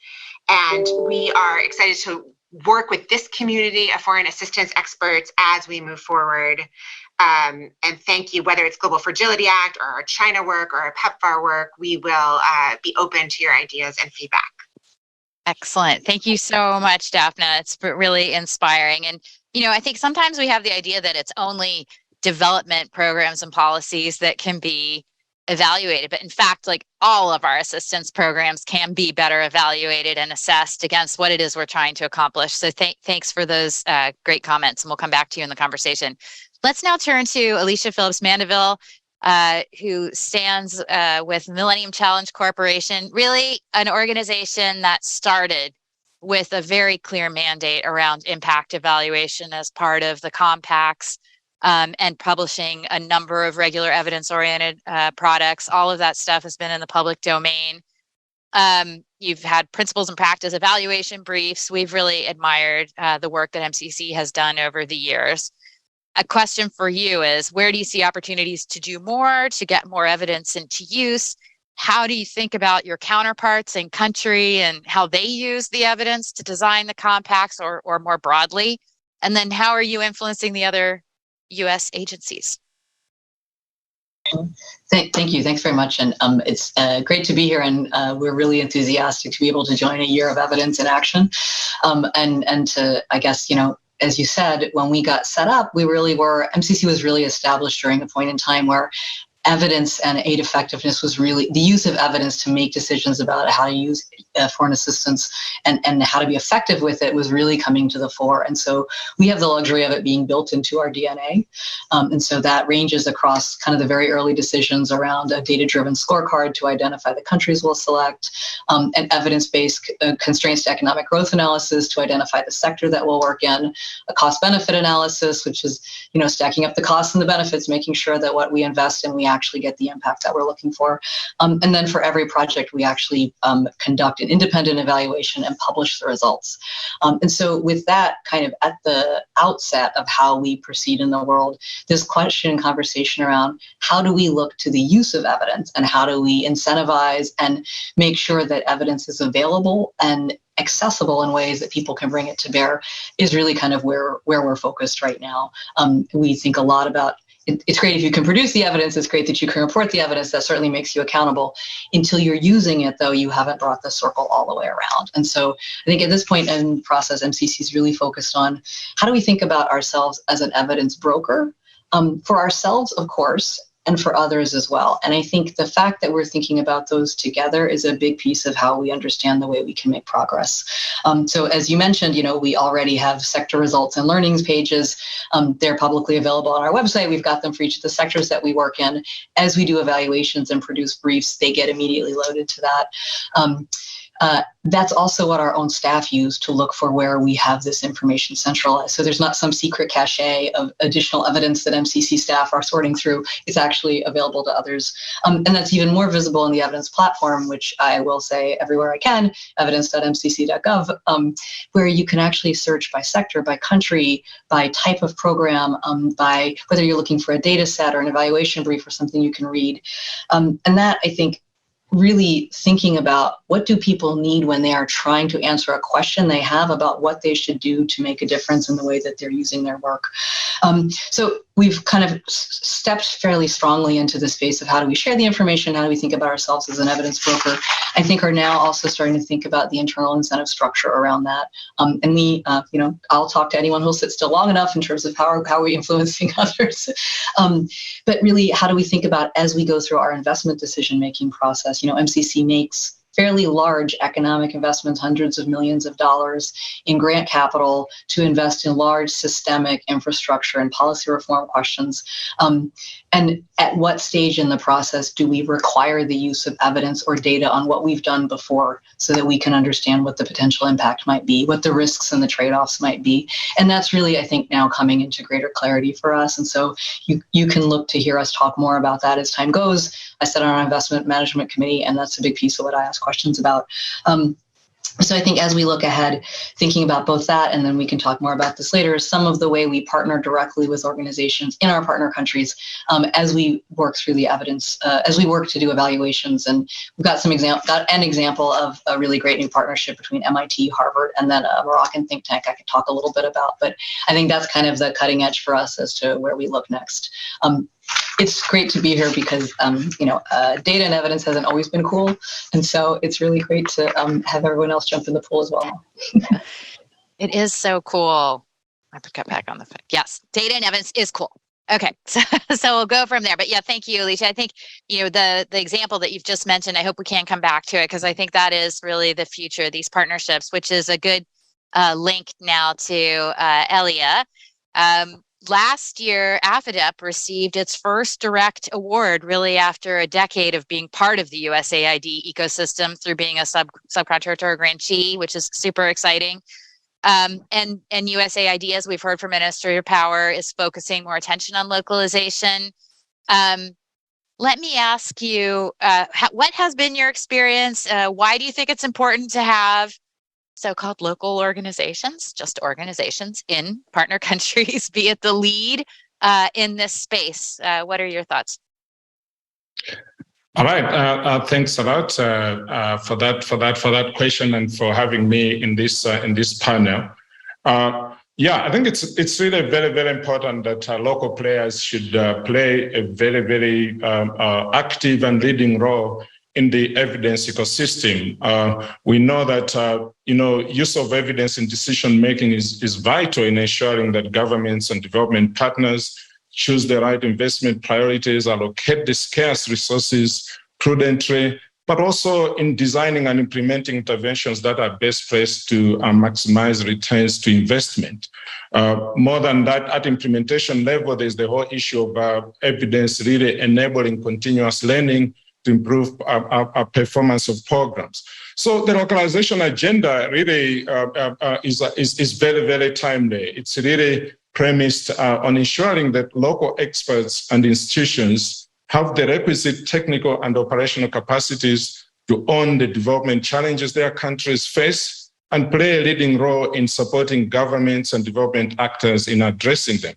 And we are excited to work with this community of foreign assistance experts as we move forward. And thank you, whether it's Global Fragility Act or our China work or our PEPFAR work, we will be open to your ideas and feedback. Excellent. Thank you so much, Daphne. It's really inspiring. And, I think sometimes we have the idea that it's only development programs and policies that can be evaluated. But in fact, like all of our assistance programs can be better evaluated and assessed against what it is we're trying to accomplish. So thanks for those great comments. And we'll come back to you in the conversation. Let's now turn to Alicia Phillips Mandeville, who stands with Millennium Challenge Corporation, really an organization that started with a very clear mandate around impact evaluation as part of the compacts and publishing a number of regular evidence-oriented products. All of that stuff has been in the public domain. You've had principles and practice evaluation briefs. We've really admired the work that MCC has done over the years. A question for you is, where do you see opportunities to do more, to get more evidence into use? How do you think about your counterparts in country and how they use the evidence to design the compacts or more broadly? And then how are you influencing the other U.S. agencies? Thank you. Thanks very much. And it's great to be here. And we're really enthusiastic to be able to join a year of evidence in action. And to, I guess, as you said, when we got set up, MCC was really established during a point in time where evidence and aid effectiveness was really the use of evidence to make decisions about how to use foreign assistance and how to be effective with it was really coming to the fore. And so we have the luxury of it being built into our DNA. And so that ranges across kind of the very early decisions around a data-driven scorecard to identify the countries we'll select, and evidence-based constraints to economic growth analysis to identify the sector that we'll work in, a cost-benefit analysis, which is, stacking up the costs and the benefits, making sure that what we invest in, we actually get the impact that we're looking for. And then for every project, we actually conduct an independent evaluation and publish the results. And so with that kind of at the outset of how we proceed in the world, this question and conversation around how do we look to the use of evidence and how do we incentivize and make sure that evidence is available and accessible in ways that people can bring it to bear is really kind of where we're focused right now. We think a lot about it's great if you can produce the evidence. It's great that you can report the evidence. That certainly makes you accountable. Until you're using it, though, you haven't brought the circle all the way around. And so I think at this point in the process, MCC is really focused on how do we think about ourselves as an evidence broker for ourselves, of course, and for others as well. And I think the fact that we're thinking about those together is a big piece of how we understand the way we can make progress. So as you mentioned, we already have sector results and learnings pages. They're publicly available on our website. We've got them for each of the sectors that we work in. As we do evaluations and produce briefs, they get immediately loaded to that. That's also what our own staff use to look for where we have this information centralized. So there's not some secret cache of additional evidence that MCC staff are sorting through. It's actually available to others. And that's even more visible in the evidence platform, which I will say everywhere I can, evidence.mcc.gov, where you can actually search by sector, by country, by type of program, by whether you're looking for a data set or an evaluation brief or something you can read. And that, I think, really thinking about what do people need when they are trying to answer a question they have about what they should do to make a difference in the way that they're using their work. So we've kind of stepped fairly strongly into the space of how do we share the information, how do we think about ourselves as an evidence broker. I think are now also starting to think about the internal incentive structure around that. And we, I'll talk to anyone who'll sit still long enough in terms of how are we influencing others. But really, how do we think about as we go through our investment decision-making process? MCC makes fairly large economic investments, hundreds of millions of dollars in grant capital to invest in large systemic infrastructure and policy reform questions. And at what stage in the process do we require the use of evidence or data on what we've done before so that we can understand what the potential impact might be, what the risks and the trade-offs might be? And that's really, I think, now coming into greater clarity for us. And so you can look to hear us talk more about that as time goes. I sit on our investment management committee, and that's a big piece of what I ask questions about. So I think as we look ahead, thinking about both that, and then we can talk more about this later, some of the way we partner directly with organizations in our partner countries as we work through the evidence, as we work to do evaluations. And we've got an example of a really great new partnership between MIT, Harvard, and then a Moroccan think tank I could talk a little bit about. But I think that's kind of the cutting edge for us as to where we look next. It's great to be here because, data and evidence hasn't always been cool. And so it's really great to have everyone else jump in the pool as well. It is so cool. I got back on the phone. Yes, data and evidence is cool. Okay, so we'll go from there. But yeah, thank you, Alicia. I think, the example that you've just mentioned, I hope we can come back to it because I think that is really the future of these partnerships, which is a good link now to Elia. Last year, AFIDEP received its first direct award, really after a decade of being part of the USAID ecosystem through being a subcontractor or grantee, which is super exciting. And USAID, as we've heard from Minister Power, is focusing more attention on localization. Let me ask you, what has been your experience? Why do you think it's important to have so-called local organizations, just organizations in partner countries, be at the lead in this space? What are your thoughts? All right. Thanks a lot for that question and for having me in this panel. Yeah, I think it's really very, very important that local players should play a very, very active and leading role in the evidence ecosystem. We know that use of evidence in decision making is vital in ensuring that governments and development partners choose the right investment priorities, allocate the scarce resources prudently, but also in designing and implementing interventions that are best placed to maximize returns to investment. More than that, at implementation level, there's the whole issue of evidence really enabling continuous learning to improve our performance of programs. So the localization agenda really is very, very timely. It's really premised on ensuring that local experts and institutions have the requisite technical and operational capacities to own the development challenges their countries face and play a leading role in supporting governments and development actors in addressing them.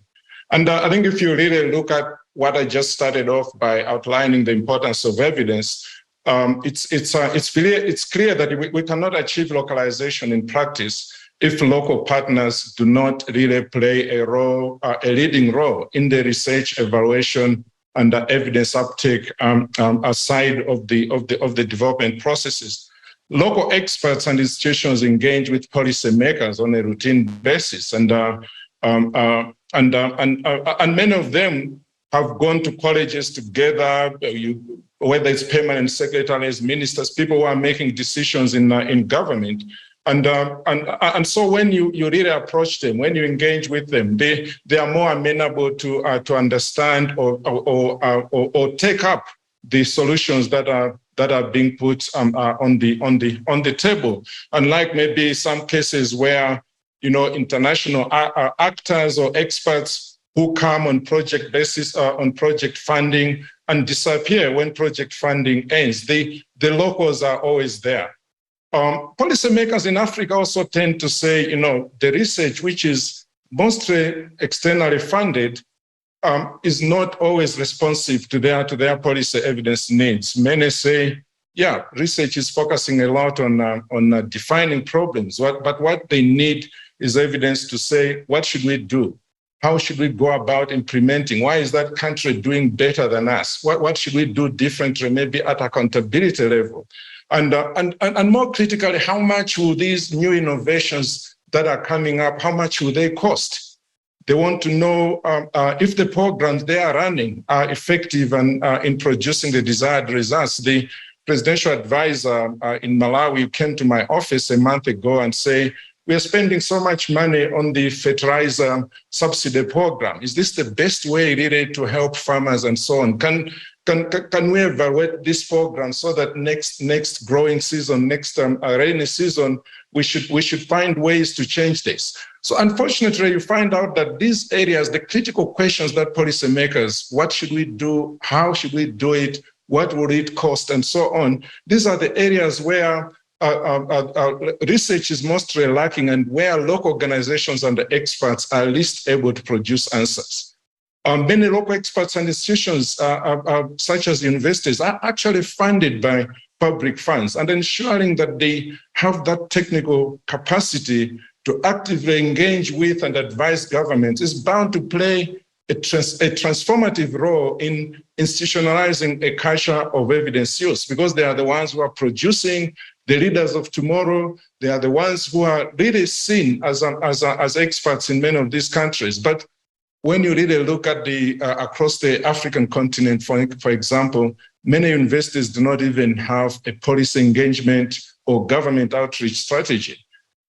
And I think if you really look at what I just started off by outlining the importance of evidence, it's clear that we cannot achieve localization in practice if local partners do not really play a leading role in the research, evaluation, and the evidence uptake aside of the development processes. Local experts and institutions engage with policymakers on a routine basis, and many of them have gone to colleges together, whether it's permanent secretaries, ministers, people who are making decisions in government. And so when you really approach them, when you engage with them, they are more amenable to understand or take up the solutions that are being put on the table. Unlike maybe some cases where international actors or experts who come on project basis on project funding and disappear when project funding ends, the locals are always there. Policymakers in Africa also tend to say, the research, which is mostly externally funded, is not always responsive to their policy evidence needs. Many say, yeah, research is focusing a lot on defining problems, but what they need is evidence to say, what should we do? How should we go about implementing? Why is that country doing better than us? What should we do differently, maybe at accountability level? And more critically, how much will these new innovations that are coming up, how much will they cost? They want to know if the programs they are running are effective and in producing the desired results. The presidential advisor in Malawi came to my office a month ago and say, we are spending so much money on the fertilizer subsidy program. Is this the best way really to help farmers and so on? Can we evaluate this program so that next growing season, next rainy season, we should find ways to change this? So unfortunately, you find out that these areas, the critical questions that policymakers, what should we do? How should we do it? What will it cost? And so on. These are the areas where research is mostly lacking and where local organizations and the experts are least able to produce answers. Many local experts and institutions, such as universities, are actually funded by public funds, and ensuring that they have that technical capacity to actively engage with and advise governments is bound to play a transformative role in institutionalizing a culture of evidence use, because they are the ones who are producing the leaders of tomorrow. They are the ones who are really seen as experts in many of these countries. But when you really look at across the African continent, for example, many universities do not even have a policy engagement or government outreach strategy.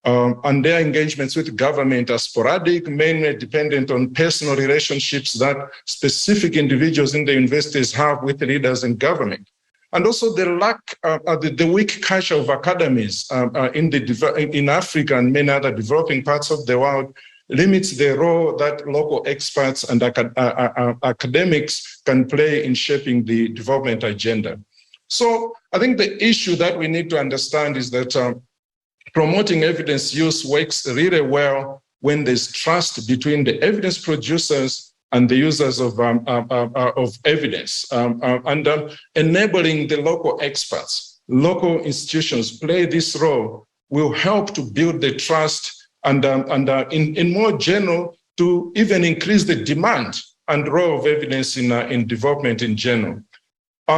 And their engagements with government are sporadic, mainly dependent on personal relationships that specific individuals in the universities have with leaders in government. And also the lack, the weak culture of academies in Africa and many other developing parts of the world limits the role that local experts and academics can play in shaping the development agenda. So I think the issue that we need to understand is that promoting evidence use works really well when there's trust between the evidence producers and the users of evidence, and enabling the local experts, local institutions play this role will help to build the trust and in more general, to even increase the demand and role of evidence in development in general.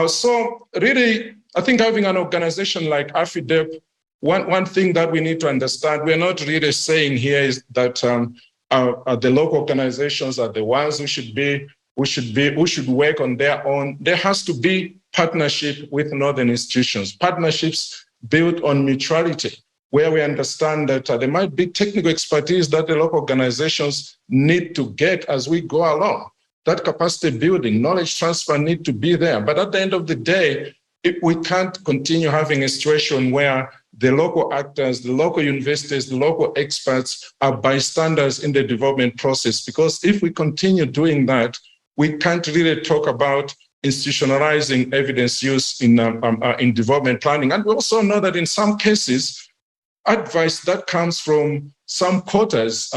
So really, I think having an organization like AFIDEP, one thing that we need to understand, we're not really saying here is that the local organizations are the ones who should work on their own. There has to be partnership with northern institutions, partnerships built on mutuality, where we understand that there might be technical expertise that the local organizations need to get as we go along. That capacity building, knowledge transfer need to be there. But at the end of the day, we can't continue having a situation where the local actors, the local universities, the local experts are bystanders in the development process. Because if we continue doing that, we can't really talk about institutionalizing evidence use in development planning. And we also know that in some cases, advice that comes from some quarters,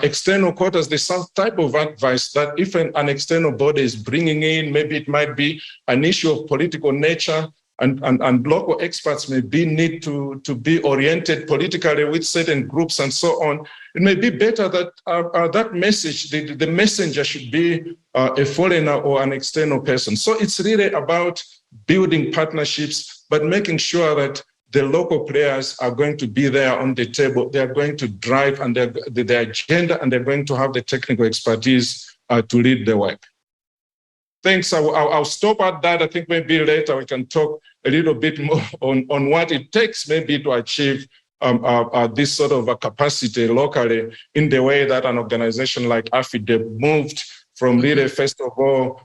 external quarters, there's some type of advice that if an external body is bringing in, maybe it might be an issue of political nature, and local experts may need to be oriented politically with certain groups and so on. It may be better that that message, the messenger should be a foreigner or an external person. So it's really about building partnerships, but making sure that the local players are going to be there on the table. They are going to drive and their agenda, and they're going to have the technical expertise to lead the work. Thanks. I'll stop at that. I think maybe later we can talk a little bit more on what it takes maybe to achieve this sort of a capacity locally in the way that an organization like AFIDEP moved from really, first of all,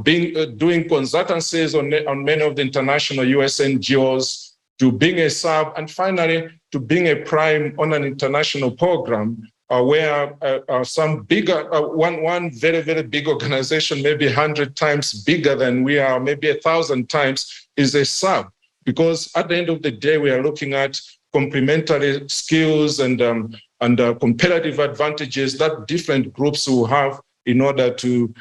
doing consultancies on many of the international US NGOs, to being a sub, and finally to being a prime on an international program where some bigger, one very, very big organization, maybe 100 times bigger than we are, maybe 1,000 times, is a sub. Because at the end of the day, we are looking at complementary skills and competitive advantages that different groups will have in order to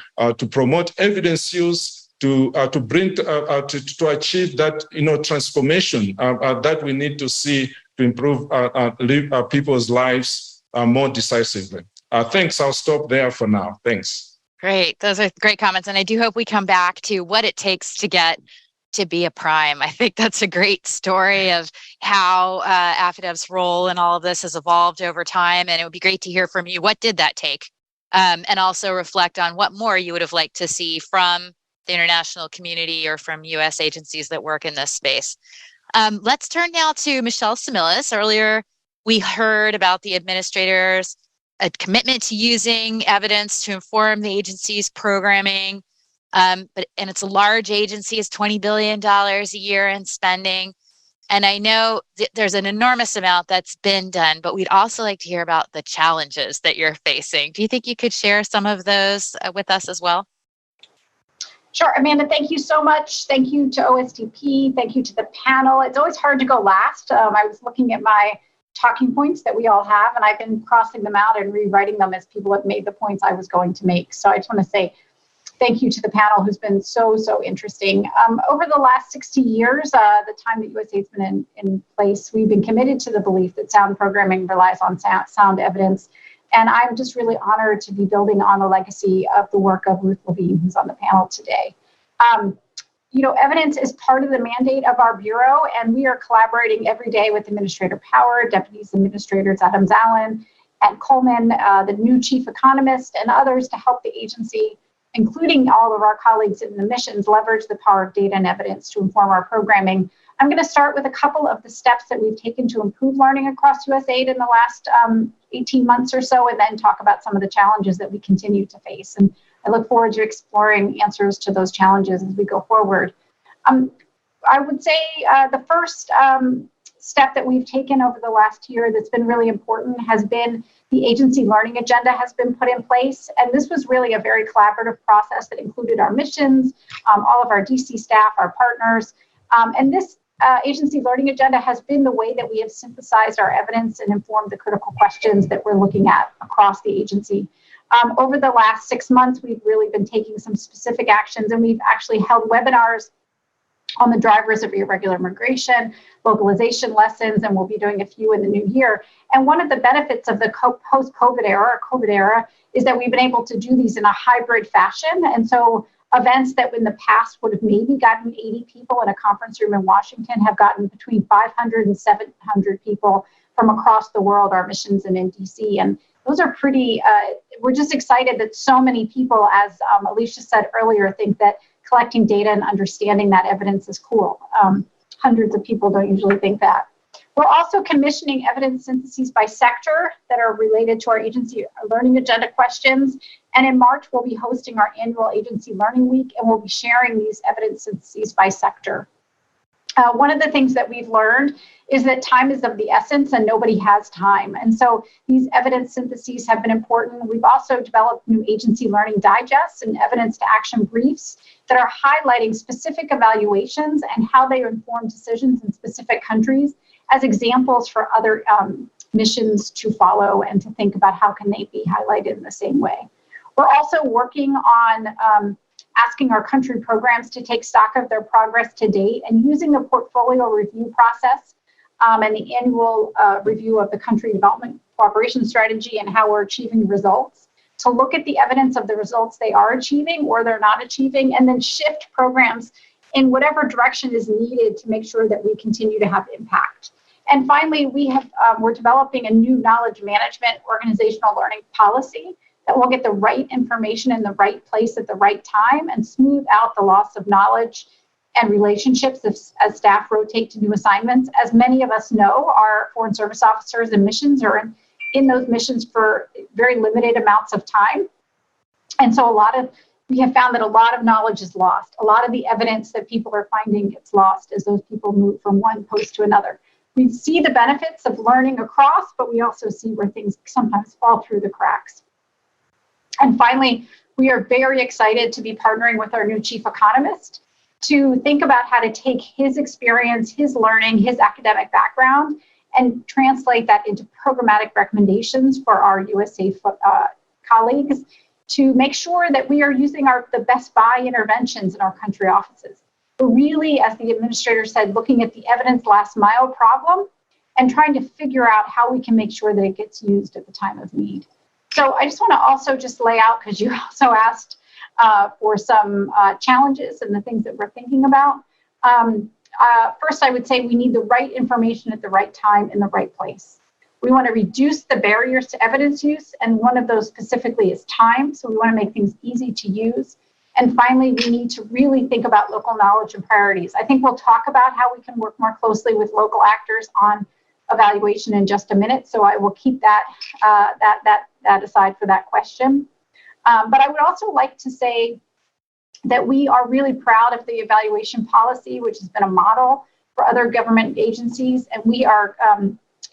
promote evidence use, to bring to achieve that transformation that we need to see to improve people's lives more decisively. Thanks. I'll stop there for now. Thanks. Great. Those are great comments. And I do hope we come back to what it takes to get to be a prime. I think that's a great story of how AFIDEP's role in all of this has evolved over time. And it would be great to hear from you. What did that take? And also reflect on what more you would have liked to see from the international community or from U.S. agencies that work in this space. Let's turn now to Michelle Similas. Earlier, we heard about the administrators' commitment to using evidence to inform the agency's programming. And it's a large agency, it's $20 billion a year in spending. And I know there's an enormous amount that's been done, but we'd also like to hear about the challenges that you're facing. Do you think you could share some of those with us as well? Sure, Amanda, thank you so much. Thank you to OSTP. Thank you to the panel. It's always hard to go last. I was looking at my talking points that we all have, and I've been crossing them out and rewriting them as people have made the points I was going to make. So I just want to say thank you to the panel who's been so interesting. Over the last 60 years, the time that USAID's been in place, we've been committed to the belief that sound programming relies on sound evidence. And I'm just really honored to be building on the legacy of the work of Ruth Levine, who's on the panel today. Evidence is part of the mandate of our Bureau, and we are collaborating every day with Administrator Power, Deputies Administrators Adams Allen and Coleman, the new Chief Economist, and others to help the agency, including all of our colleagues in the missions, leverage the power of data and evidence to inform our programming. I'm going to start with a couple of the steps that we've taken to improve learning across USAID in the last 18 months or so, and then talk about some of the challenges that we continue to face. And I look forward to exploring answers to those challenges as we go forward. I would say the first step that we've taken over the last year that's been really important has been the agency learning agenda has been put in place. And this was really a very collaborative process that included our missions, all of our DC staff, our partners. And this agency learning agenda has been the way that we have synthesized our evidence and informed the critical questions that we're looking at across the agency. Over the last 6 months, we've really been taking some specific actions, and we've actually held webinars on the drivers of irregular migration, localization lessons, and we'll be doing a few in the new year. And one of the benefits of the post-COVID era, or COVID era, is that we've been able to do these in a hybrid fashion. And so events that in the past would have maybe gotten 80 people in a conference room in Washington have gotten between 500 and 700 people from across the world, our missions and in DC. And those are pretty, we're just excited that so many people, as Alicia said earlier, think that collecting data and understanding that evidence is cool. Hundreds of people don't usually think that. We're also commissioning evidence syntheses by sector that are related to our agency learning agenda questions. And in March, we'll be hosting our annual Agency Learning Week, and we'll be sharing these evidence syntheses by sector. One of the things that we've learned is that time is of the essence and nobody has time. And so these evidence syntheses have been important. We've also developed new agency learning digests and evidence to action briefs that are highlighting specific evaluations and how they inform decisions in specific countries as examples for other missions to follow and to think about how can they be highlighted in the same way. We're also working on asking our country programs to take stock of their progress to date and using the portfolio review process and the annual review of the country development cooperation strategy and how we're achieving results to look at the evidence of the results they are achieving or they're not achieving, and then shift programs in whatever direction is needed to make sure that we continue to have impact. And finally, we're developing a new knowledge management organizational learning policy that will get the right information in the right place at the right time and smooth out the loss of knowledge and relationships as staff rotate to new assignments. As many of us know, our foreign service officers and missions are in those missions for very limited amounts of time. And so we have found that a lot of knowledge is lost. A lot of the evidence that people are finding gets lost as those people move from one post to another. We see the benefits of learning across, but we also see where things sometimes fall through the cracks. And finally, we are very excited to be partnering with our new chief economist to think about how to take his experience, his learning, his academic background, and translate that into programmatic recommendations for our USA colleagues to make sure that we are using the best buy interventions in our country offices. We're really, as the administrator said, looking at the evidence last mile problem and trying to figure out how we can make sure that it gets used at the time of need. So I just want to also just lay out, because you also asked for some challenges and the things that we're thinking about. First, I would say we need the right information at the right time in the right place. We want to reduce the barriers to evidence use, and one of those specifically is time. So we want to make things easy to use. And finally, we need to really think about local knowledge and priorities. I think we'll talk about how we can work more closely with local actors on evaluation in just a minute. So I will keep that aside for that question. But I would also like to say that we are really proud of the evaluation policy, which has been a model for other government agencies. And we are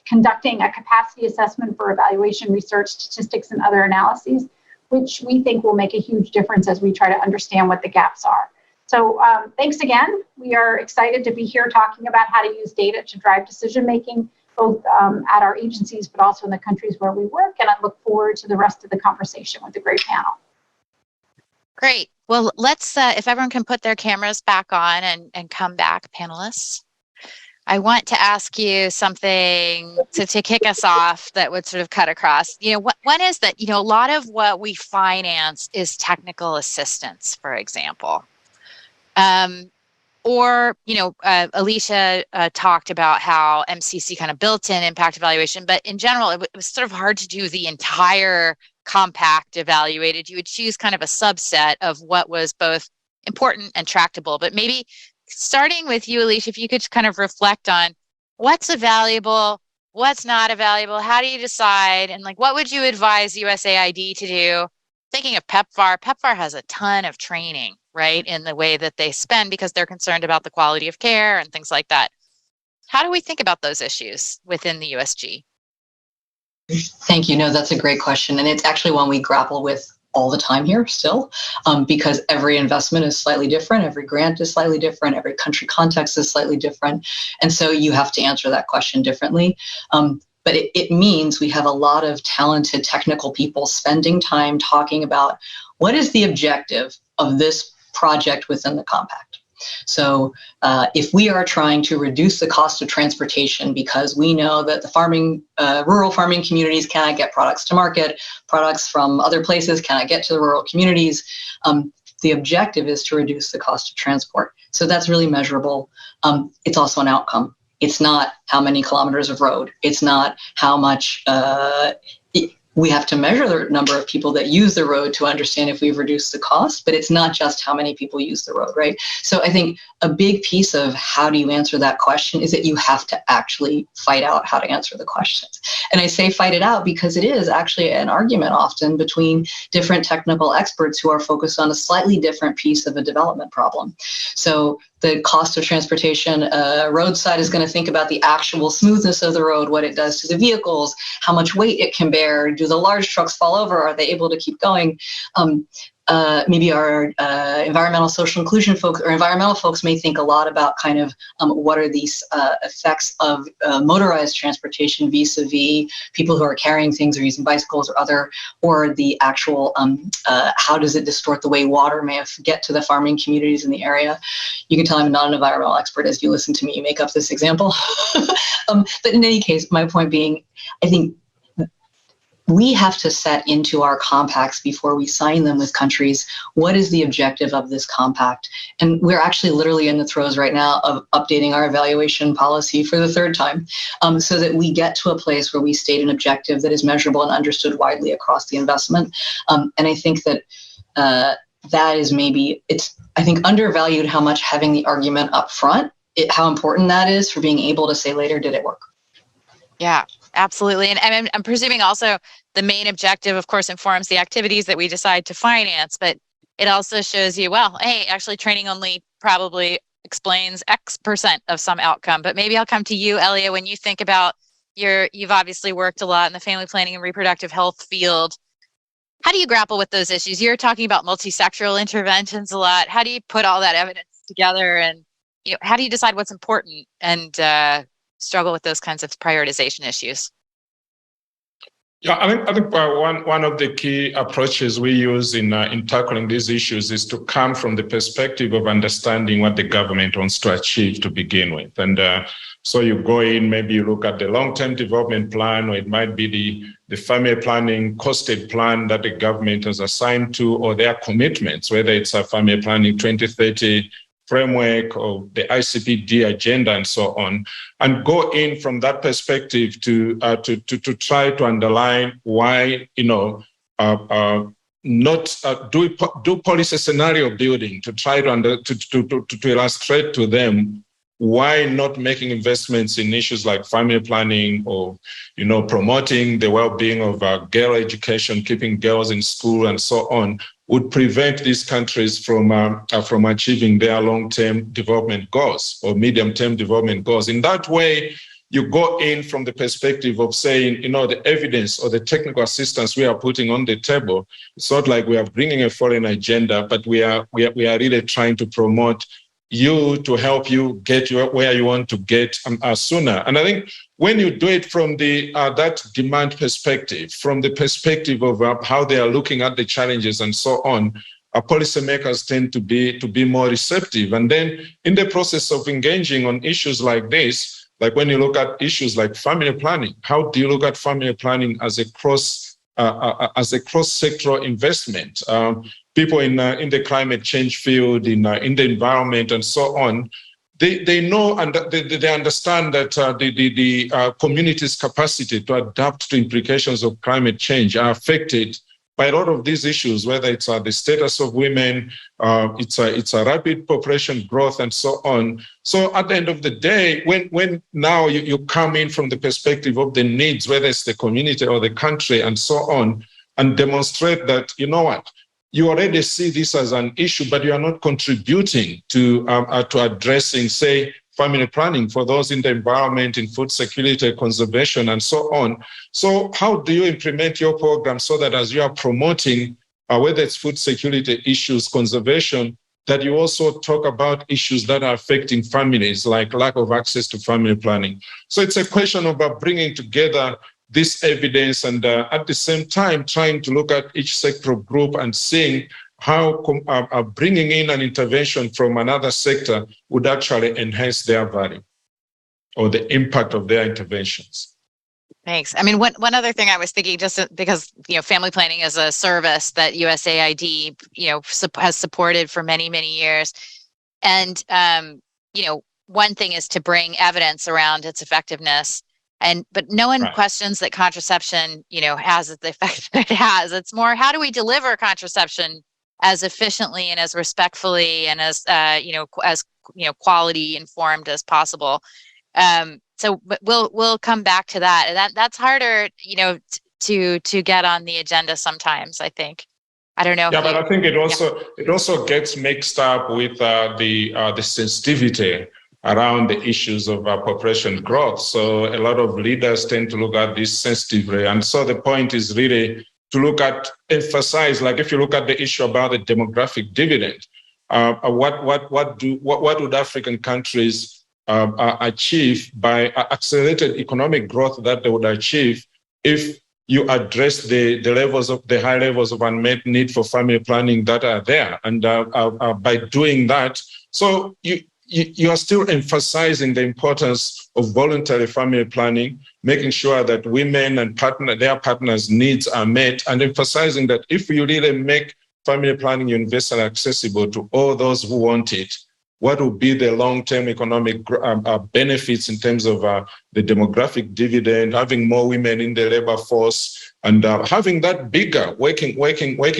conducting a capacity assessment for evaluation research, statistics, and other analyses, which we think will make a huge difference as we try to understand what the gaps are. So thanks again. We are excited to be here talking about how to use data to drive decision-making, both at our agencies, but also in the countries where we work. And I look forward to the rest of the conversation with the great panel. Great. Well, let's, if everyone can put their cameras back on and come back, panelists. I want to ask you something to kick us off that would sort of cut across. One is that, a lot of what we finance is technical assistance, for example. Alicia talked about how MCC kind of built in impact evaluation, but in general, it was sort of hard to do the entire compact evaluated. You would choose kind of a subset of what was both important and tractable. But maybe starting with you, Alicia, if you could kind of reflect on what's evaluable, what's not evaluable, how do you decide, and what would you advise USAID to do? Thinking of PEPFAR has a ton of training, right, in the way that they spend because they're concerned about the quality of care and things like that. How do we think about those issues within the USG? Thank you. No, that's a great question. And it's actually one we grapple with all the time here still, because every investment is slightly different. Every grant is slightly different. Every country context is slightly different. And so you have to answer that question differently. But it means we have a lot of talented technical people spending time talking about what is the objective of this project within the compact. So if we are trying to reduce the cost of transportation because we know that the rural farming communities cannot get products to market, products from other places cannot get to the rural communities, the objective is to reduce the cost of transport. So that's really measurable. It's also an outcome. It's not how many kilometers of road. It's not how much we have to measure the number of people that use the road to understand if we've reduced the cost, but it's not just how many people use the road, right? So I think a big piece of how do you answer that question is that you have to actually fight out how to answer the questions. And I say fight it out because it is actually an argument often between different technical experts who are focused on a slightly different piece of a development problem. So the cost of transportation, roadside is going to think about the actual smoothness of the road, what it does to the vehicles, how much weight it can bear, do the large trucks fall over, are they able to keep going? Maybe our environmental social inclusion folks or environmental folks may think a lot about kind of what are these effects of motorized transportation vis-a-vis people who are carrying things or using bicycles or the actual how does it distort the way water may get to the farming communities in the area. You can tell I'm not an environmental expert as you listen to me make up this example. But in any case, my point being, I think we have to set into our compacts before we sign them with countries, what is the objective of this compact? And we're actually literally in the throes right now of updating our evaluation policy for the third time, so that we get to a place where we state an objective that is measurable and understood widely across the investment. And I think that that is maybe, I think undervalued how much having the argument up front, how important that is for being able to say later, did it work? Yeah, absolutely. And I'm presuming also the main objective, of course, informs the activities that we decide to finance, but it also shows you, well, hey, actually training only probably explains X% of some outcome. But maybe I'll come to you, Elia, when you think about you've obviously worked a lot in the family planning and reproductive health field. How do you grapple with those issues? You're talking about multi-sectoral interventions a lot. How do you put all that evidence together, and how do you decide what's important and struggle with those kinds of prioritization issues? Yeah, I think one of the key approaches we use in tackling these issues is to come from the perspective of understanding what the government wants to achieve to begin with. And so you go in, maybe you look at the long-term development plan, or it might be the family planning costed plan that the government has assigned to, or their commitments, whether it's a family planning 2030 framework or the ICPD agenda and so on, and go in from that perspective to try to underline why, not do policy scenario building to try to illustrate to them why not making investments in issues like family planning or, promoting the well-being of girl education, keeping girls in school and so on, would prevent these countries from achieving their long-term development goals or medium-term development goals. In that way, you go in from the perspective of saying, the evidence or the technical assistance we are putting on the table, it's not like we are bringing a foreign agenda, but we are really trying to promote you to help you get where you want to get sooner. And I think when you do it from that demand perspective, from the perspective of how they are looking at the challenges and so on, policymakers tend to be more receptive. And then in the process of engaging on issues like this, like when you look at issues like family planning, how do you look at family planning as a cross-sectoral investment? People in the climate change field, in the environment, and so on, they know and they understand that the community's capacity to adapt to implications of climate change are affected by a lot of these issues, whether it's the status of women, it's a rapid population growth, and so on. So at the end of the day, when now you come in from the perspective of the needs, whether it's the community or the country, and so on, and demonstrate that, you already see this as an issue, but you are not contributing to addressing, say, family planning for those in the environment, in food security, conservation, and so on. So how do you implement your program so that as you are promoting, whether it's food security issues, conservation, that you also talk about issues that are affecting families, like lack of access to family planning? So it's a question about bringing together this evidence and at the same time trying to look at each sectoral group and seeing how bringing in an intervention from another sector would actually enhance their value or the impact of their interventions. Thanks. I mean, one other thing I was thinking, just because, family planning is a service that USAID, has supported for many, many years. And, one thing is to bring evidence around its effectiveness. But no one questions that contraception, has the effect that it has. It's more, how do we deliver contraception as efficiently and as respectfully and as, quality informed as possible. But we'll come back to that. And that's harder, to get on the agenda sometimes, I think. I don't know. Yeah, but I think it also gets mixed up with the sensitivity around the issues of population growth. So a lot of leaders tend to look at this sensitively. And so the point is really to emphasize, like if you look at the issue about the demographic dividend, what would African countries achieve by accelerated economic growth that they would achieve if you address the high levels of unmet need for family planning that are there. And by doing that, so you are still emphasizing the importance of voluntary family planning, making sure that women and their partners' needs are met, and emphasizing that if you really make family planning universally accessible to all those who want it, what will be the long-term economic benefits in terms of the demographic dividend, having more women in the labor force, and having that bigger working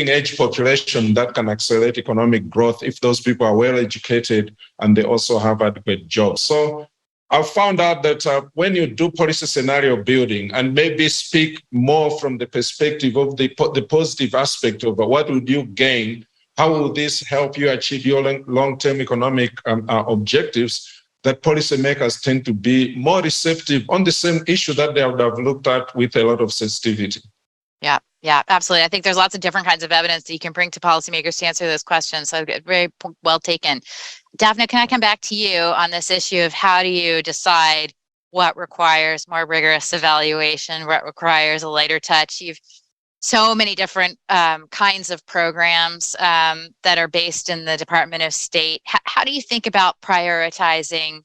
age population that can accelerate economic growth if those people are well educated and they also have adequate jobs. So I've found out that when you do policy scenario building and maybe speak more from the perspective of the positive aspect of what would you gain, how will this help you achieve your long-term economic objectives, that policymakers tend to be more receptive on the same issue that they would have looked at with a lot of sensitivity. Yeah, absolutely. I think there's lots of different kinds of evidence that you can bring to policymakers to answer those questions. So very well taken. Daphne, can I come back to you on this issue of how do you decide what requires more rigorous evaluation, what requires a lighter touch? You've so many different kinds of programs that are based in the Department of State. How do you think about prioritizing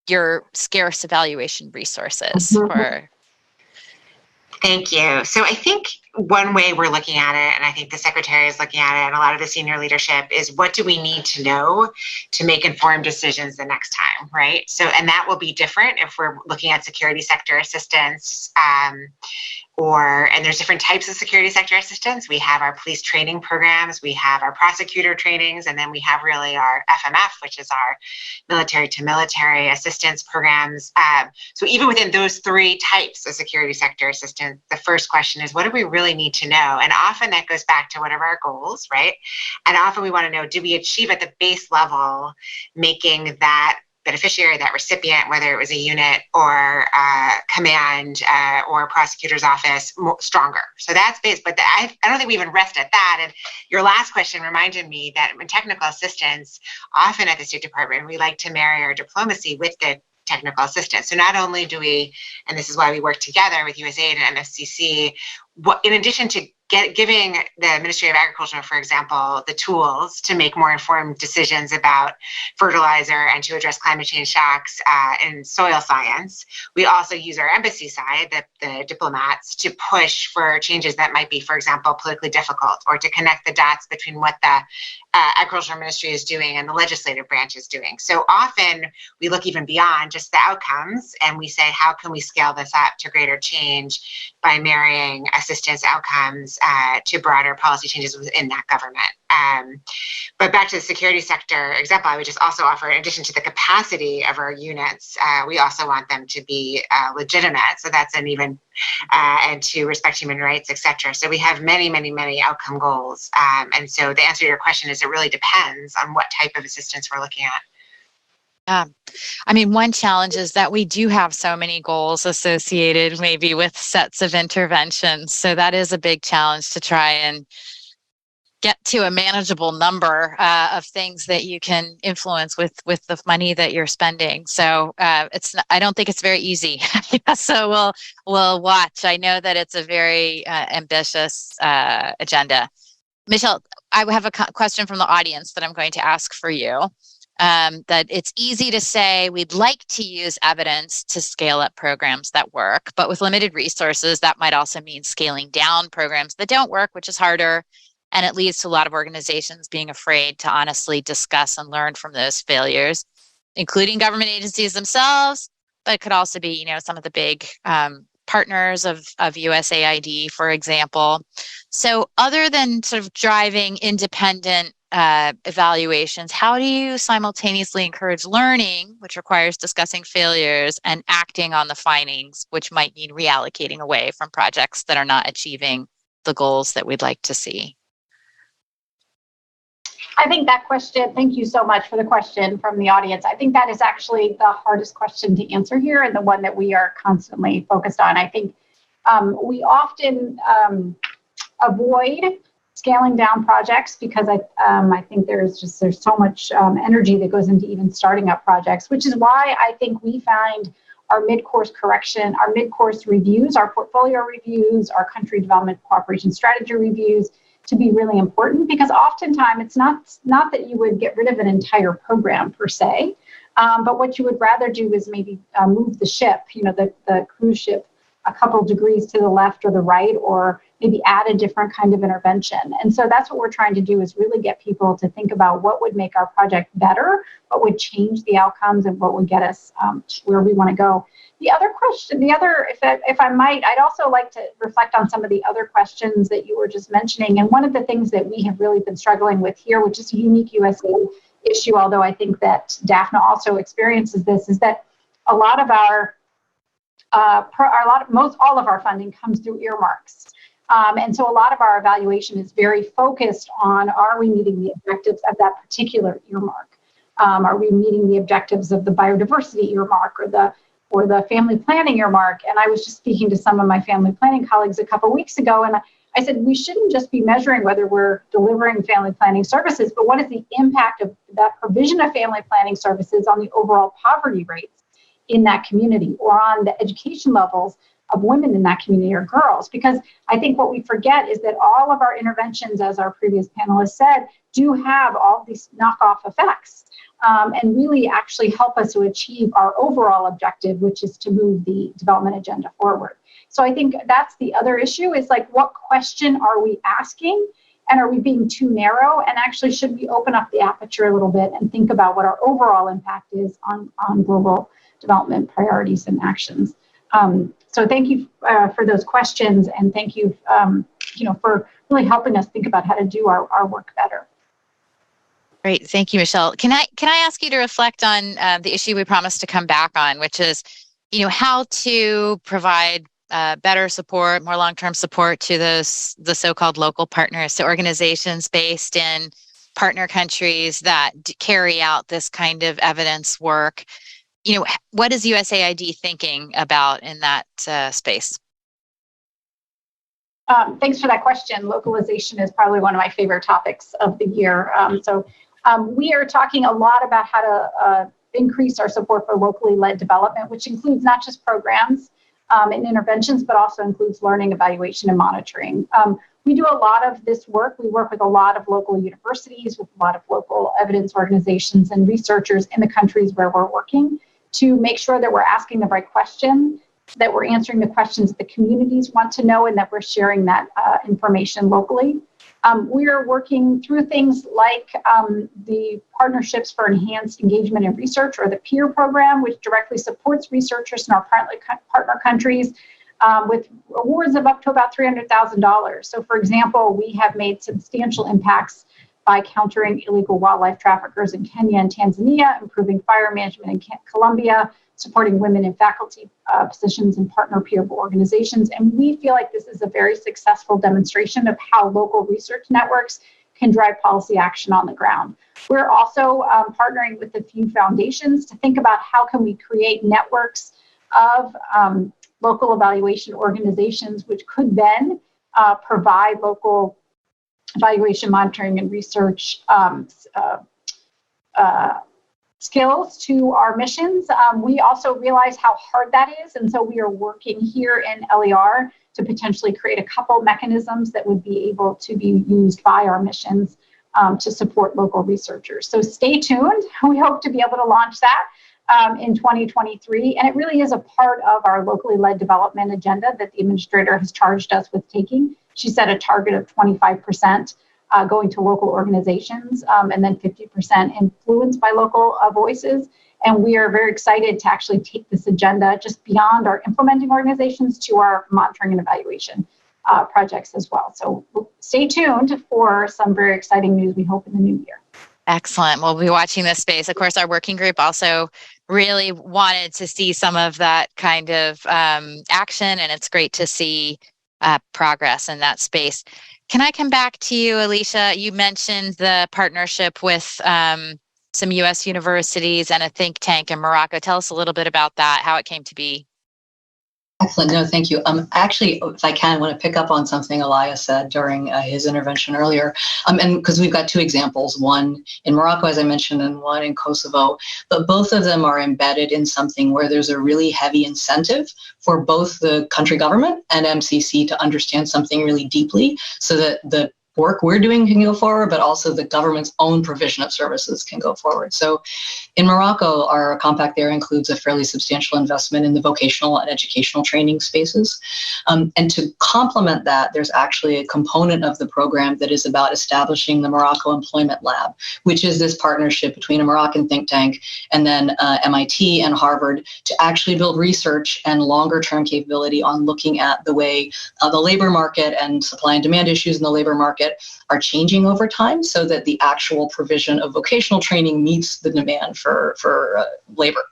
your scarce evaluation resources for? Thank you. So I think one way we're looking at it, and I think the Secretary is looking at it, and a lot of the senior leadership, is what do we need to know to make informed decisions the next time, right? So, and that will be different if we're looking at security sector assistance, and there's different types of security sector assistance. We have our police training programs, we have our prosecutor trainings, and then we have really our FMF, which is our military to military assistance programs. So even within those three types of security sector assistance, the first question is, what do we really need to know? And often that goes back to what are our goals, right? And often we want to know, do we achieve at the base level, making that beneficiary, that recipient, whether it was a unit or command or a prosecutor's office, stronger. So that's based, but I don't think we even rest at that. And your last question reminded me that in technical assistance, often at the State Department, we like to marry our diplomacy with the technical assistance. So not only do we, and this is why we work together with USAID and MFCC, in addition to giving the Ministry of Agriculture, for example, the tools to make more informed decisions about fertilizer and to address climate change shocks in soil science, we also use our embassy side, the diplomats, to push for changes that might be, for example, politically difficult, or to connect the dots between what the Agricultural Ministry is doing and the legislative branch is doing. So often we look even beyond just the outcomes and we say, how can we scale this up to greater change by marrying assistance outcomes to broader policy changes within that government. But back to the security sector example, I would just also offer, in addition to the capacity of our units, we also want them to be legitimate. So that's an even, and to respect human rights, et cetera. So we have many, many, many outcome goals. And so the answer to your question is it really depends on what type of assistance we're looking at. I mean, one challenge is that we do have so many goals associated maybe with sets of interventions. So that is a big challenge to try and get to a manageable number of things that you can influence with the money that you're spending. So I don't think it's very easy. So we'll watch. I know that it's a very ambitious agenda. Michelle, I have a question from the audience that I'm going to ask for you. That it's easy to say we'd like to use evidence to scale up programs that work, but with limited resources, that might also mean scaling down programs that don't work, which is harder. And it leads to a lot of organizations being afraid to honestly discuss and learn from those failures, including government agencies themselves, but it could also be, some of the big partners of USAID, for example. So other than sort of driving independent evaluations, how do you simultaneously encourage learning, which requires discussing failures, and acting on the findings, which might mean reallocating away from projects that are not achieving the goals that we'd like to see? I think that question, thank you so much for the question from the audience. I think that is actually the hardest question to answer here, and the one that we are constantly focused on. I think we often avoid scaling down projects because I think there's so much energy that goes into even starting up projects, which is why I think we find our mid-course correction, our mid-course reviews, our portfolio reviews, our country development cooperation strategy reviews to be really important, because oftentimes it's not that you would get rid of an entire program per se, but what you would rather do is maybe move the ship, the cruise ship, a couple degrees to the left or the right, or maybe add a different kind of intervention. And so that's what we're trying to do, is really get people to think about what would make our project better, what would change the outcomes, and what would get us where we want to go. The other question, if I might, I'd also like to reflect on some of the other questions that you were just mentioning. And one of the things that we have really been struggling with here, which is a unique USA issue, although I think that DAFNA also experiences this, is that a lot of all of our funding comes through earmarks. And so a lot of our evaluation is very focused on, are we meeting the objectives of that particular earmark? Are we meeting the objectives of the biodiversity earmark or the family planning earmark? And I was just speaking to some of my family planning colleagues a couple of weeks ago, and I said, we shouldn't just be measuring whether we're delivering family planning services, but what is the impact of that provision of family planning services on the overall poverty rates in that community, or on the education levels of women in that community or girls? Because I think what we forget is that all of our interventions, as our previous panelists said, do have all these knockoff effects and really actually help us to achieve our overall objective, which is to move the development agenda forward. So I think that's the other issue, is like, what question are we asking? And are we being too narrow? And actually, should we open up the aperture a little bit and think about what our overall impact is on global development priorities and actions? So thank you for those questions, and thank you, for really helping us think about how to do our work better. Great, thank you, Michelle. Can I ask you to reflect on the issue we promised to come back on, which is, how to provide better support, more long-term support to the so-called local partners, so organizations based in partner countries that carry out this kind of evidence work. What is USAID thinking about in that space? Thanks for that question. Localization is probably one of my favorite topics of the year. We are talking a lot about how to increase our support for locally led development, which includes not just programs and interventions, but also includes learning, evaluation, and monitoring. We do a lot of this work. We work with a lot of local universities, with a lot of local evidence organizations and researchers in the countries where we're working, to make sure that we're asking the right question, that we're answering the questions the communities want to know, and that we're sharing that information locally. We are working through things like the Partnerships for Enhanced Engagement in Research, or the PEER program, which directly supports researchers in our partner countries with awards of up to about $300,000. So, for example, we have made substantial impacts by countering illegal wildlife traffickers in Kenya and Tanzania, improving fire management in Colombia, supporting women in faculty positions in partner peer organizations. And we feel like this is a very successful demonstration of how local research networks can drive policy action on the ground. We're also partnering with a few foundations to think about how can we create networks of local evaluation organizations, which could then provide local evaluation, monitoring, and research skills to our missions. We also realize how hard that is, and so we are working here in LER to potentially create a couple mechanisms that would be able to be used by our missions to support local researchers. So stay tuned. We hope to be able to launch that in 2023, and it really is a part of our locally led development agenda that the administrator has charged us with taking. She set a target of 25% going to local organizations, and then 50% influenced by local voices. And we are very excited to actually take this agenda just beyond our implementing organizations to our monitoring and evaluation projects as well. So stay tuned for some very exciting news, we hope, in the new year. Excellent. We'll be watching this space. Of course, our working group also really wanted to see some of that kind of action, and it's great to see progress in that space. Can I come back to you, Alicia? You mentioned the partnership with some U.S. universities and a think tank in Morocco. Tell us a little bit about that, how it came to be. Excellent. No, thank you. Actually, if I can, want to pick up on something Elias said during his intervention earlier, and because we've got two examples, one in Morocco, as I mentioned, and one in Kosovo, but both of them are embedded in something where there's a really heavy incentive for both the country government and MCC to understand something really deeply so that the work we're doing can go forward, but also the government's own provision of services can go forward. So in Morocco, our compact there includes a fairly substantial investment in the vocational and educational training spaces. And to complement that, there's actually a component of the program that is about establishing the Morocco Employment Lab, which is this partnership between a Moroccan think tank and then MIT and Harvard to actually build research and longer term capability on looking at the way the labor market and supply and demand issues in the labor market are changing over time so that the actual provision of vocational training meets the demand for labor.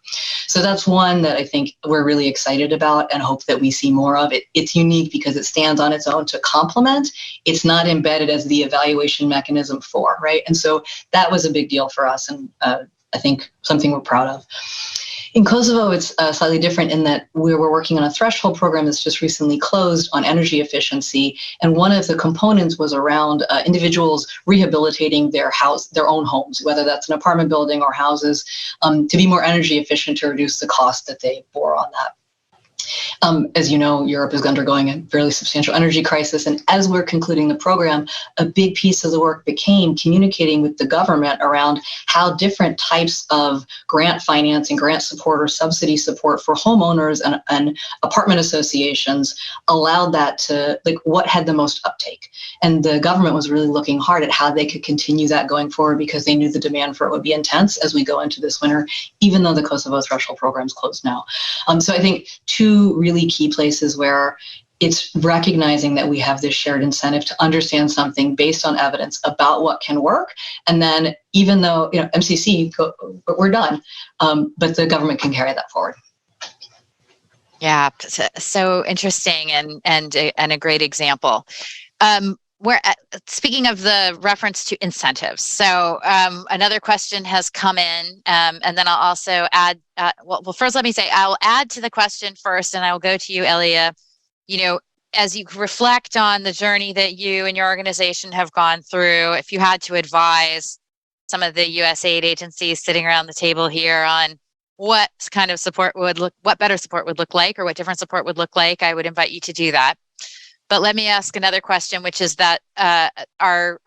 So that's one that I think we're really excited about and hope that we see more of. It's unique because it stands on its own to complement. It's not embedded as the evaluation mechanism for, right? And so that was a big deal for us, and I think something we're proud of. In Kosovo, it's slightly different in that we were working on a threshold program that's just recently closed on energy efficiency. And one of the components was around individuals rehabilitating their own homes, whether that's an apartment building or houses, to be more energy efficient to reduce the cost that they bore on that. As you know, Europe is undergoing a fairly substantial energy crisis. And as we're concluding the program, a big piece of the work became communicating with the government around how different types of grant financing, grant support, or subsidy support for homeowners and apartment associations allowed that to, like, what had the most uptake. And the government was really looking hard at how they could continue that going forward because they knew the demand for it would be intense as we go into this winter, even though the Kosovo threshold program is closed now. So I think two really key places where it's recognizing that we have this shared incentive to understand something based on evidence about what can work. And then even though, MCC, we're done, but the government can carry that forward. Yeah, so interesting and a great example. Speaking of the reference to incentives, so another question has come in, and then I'll also add. Well, first let me say I'll add to the question first, and I will go to you, Elia. As you reflect on the journey that you and your organization have gone through, if you had to advise some of the U.S. aid agencies sitting around the table here on what kind of support what better support would look like, or what different support would look like, I would invite you to do that. But let me ask another question, which is that our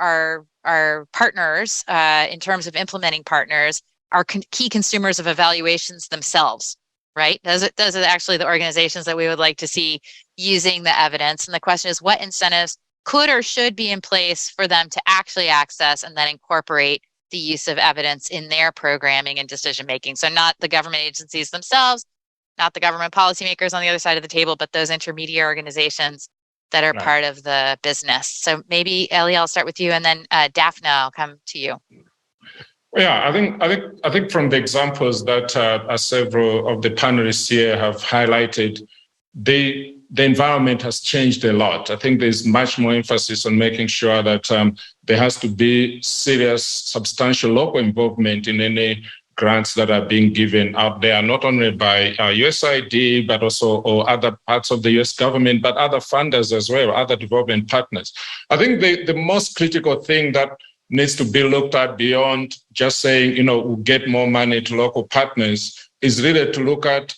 partners, in terms of implementing partners, are key consumers of evaluations themselves, right? Does it actually the organizations that we would like to see using the evidence? And the question is, what incentives could or should be in place for them to actually access and then incorporate the use of evidence in their programming and decision making? So not the government agencies themselves, not the government policymakers on the other side of the table, but those intermediate organizations that are part of the business. So maybe Ellie, I'll start with you, and then Daphne, I'll come to you. Yeah, I think from the examples that several of the panelists here have highlighted, the environment has changed a lot. I think there's much more emphasis on making sure that there has to be serious, substantial local involvement in any grants that are being given out there, not only by USAID, but also or other parts of the US government, but other funders as well, other development partners. I think the most critical thing that needs to be looked at beyond just saying, we'll get more money to local partners, is really to look at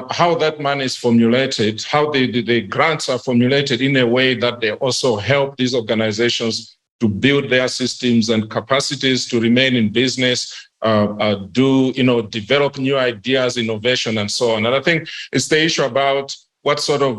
how that money is formulated, how the grants are formulated in a way that they also help these organizations to build their systems and capacities to remain in business, develop new ideas, innovation, and so on. And I think it's the issue about what sort of,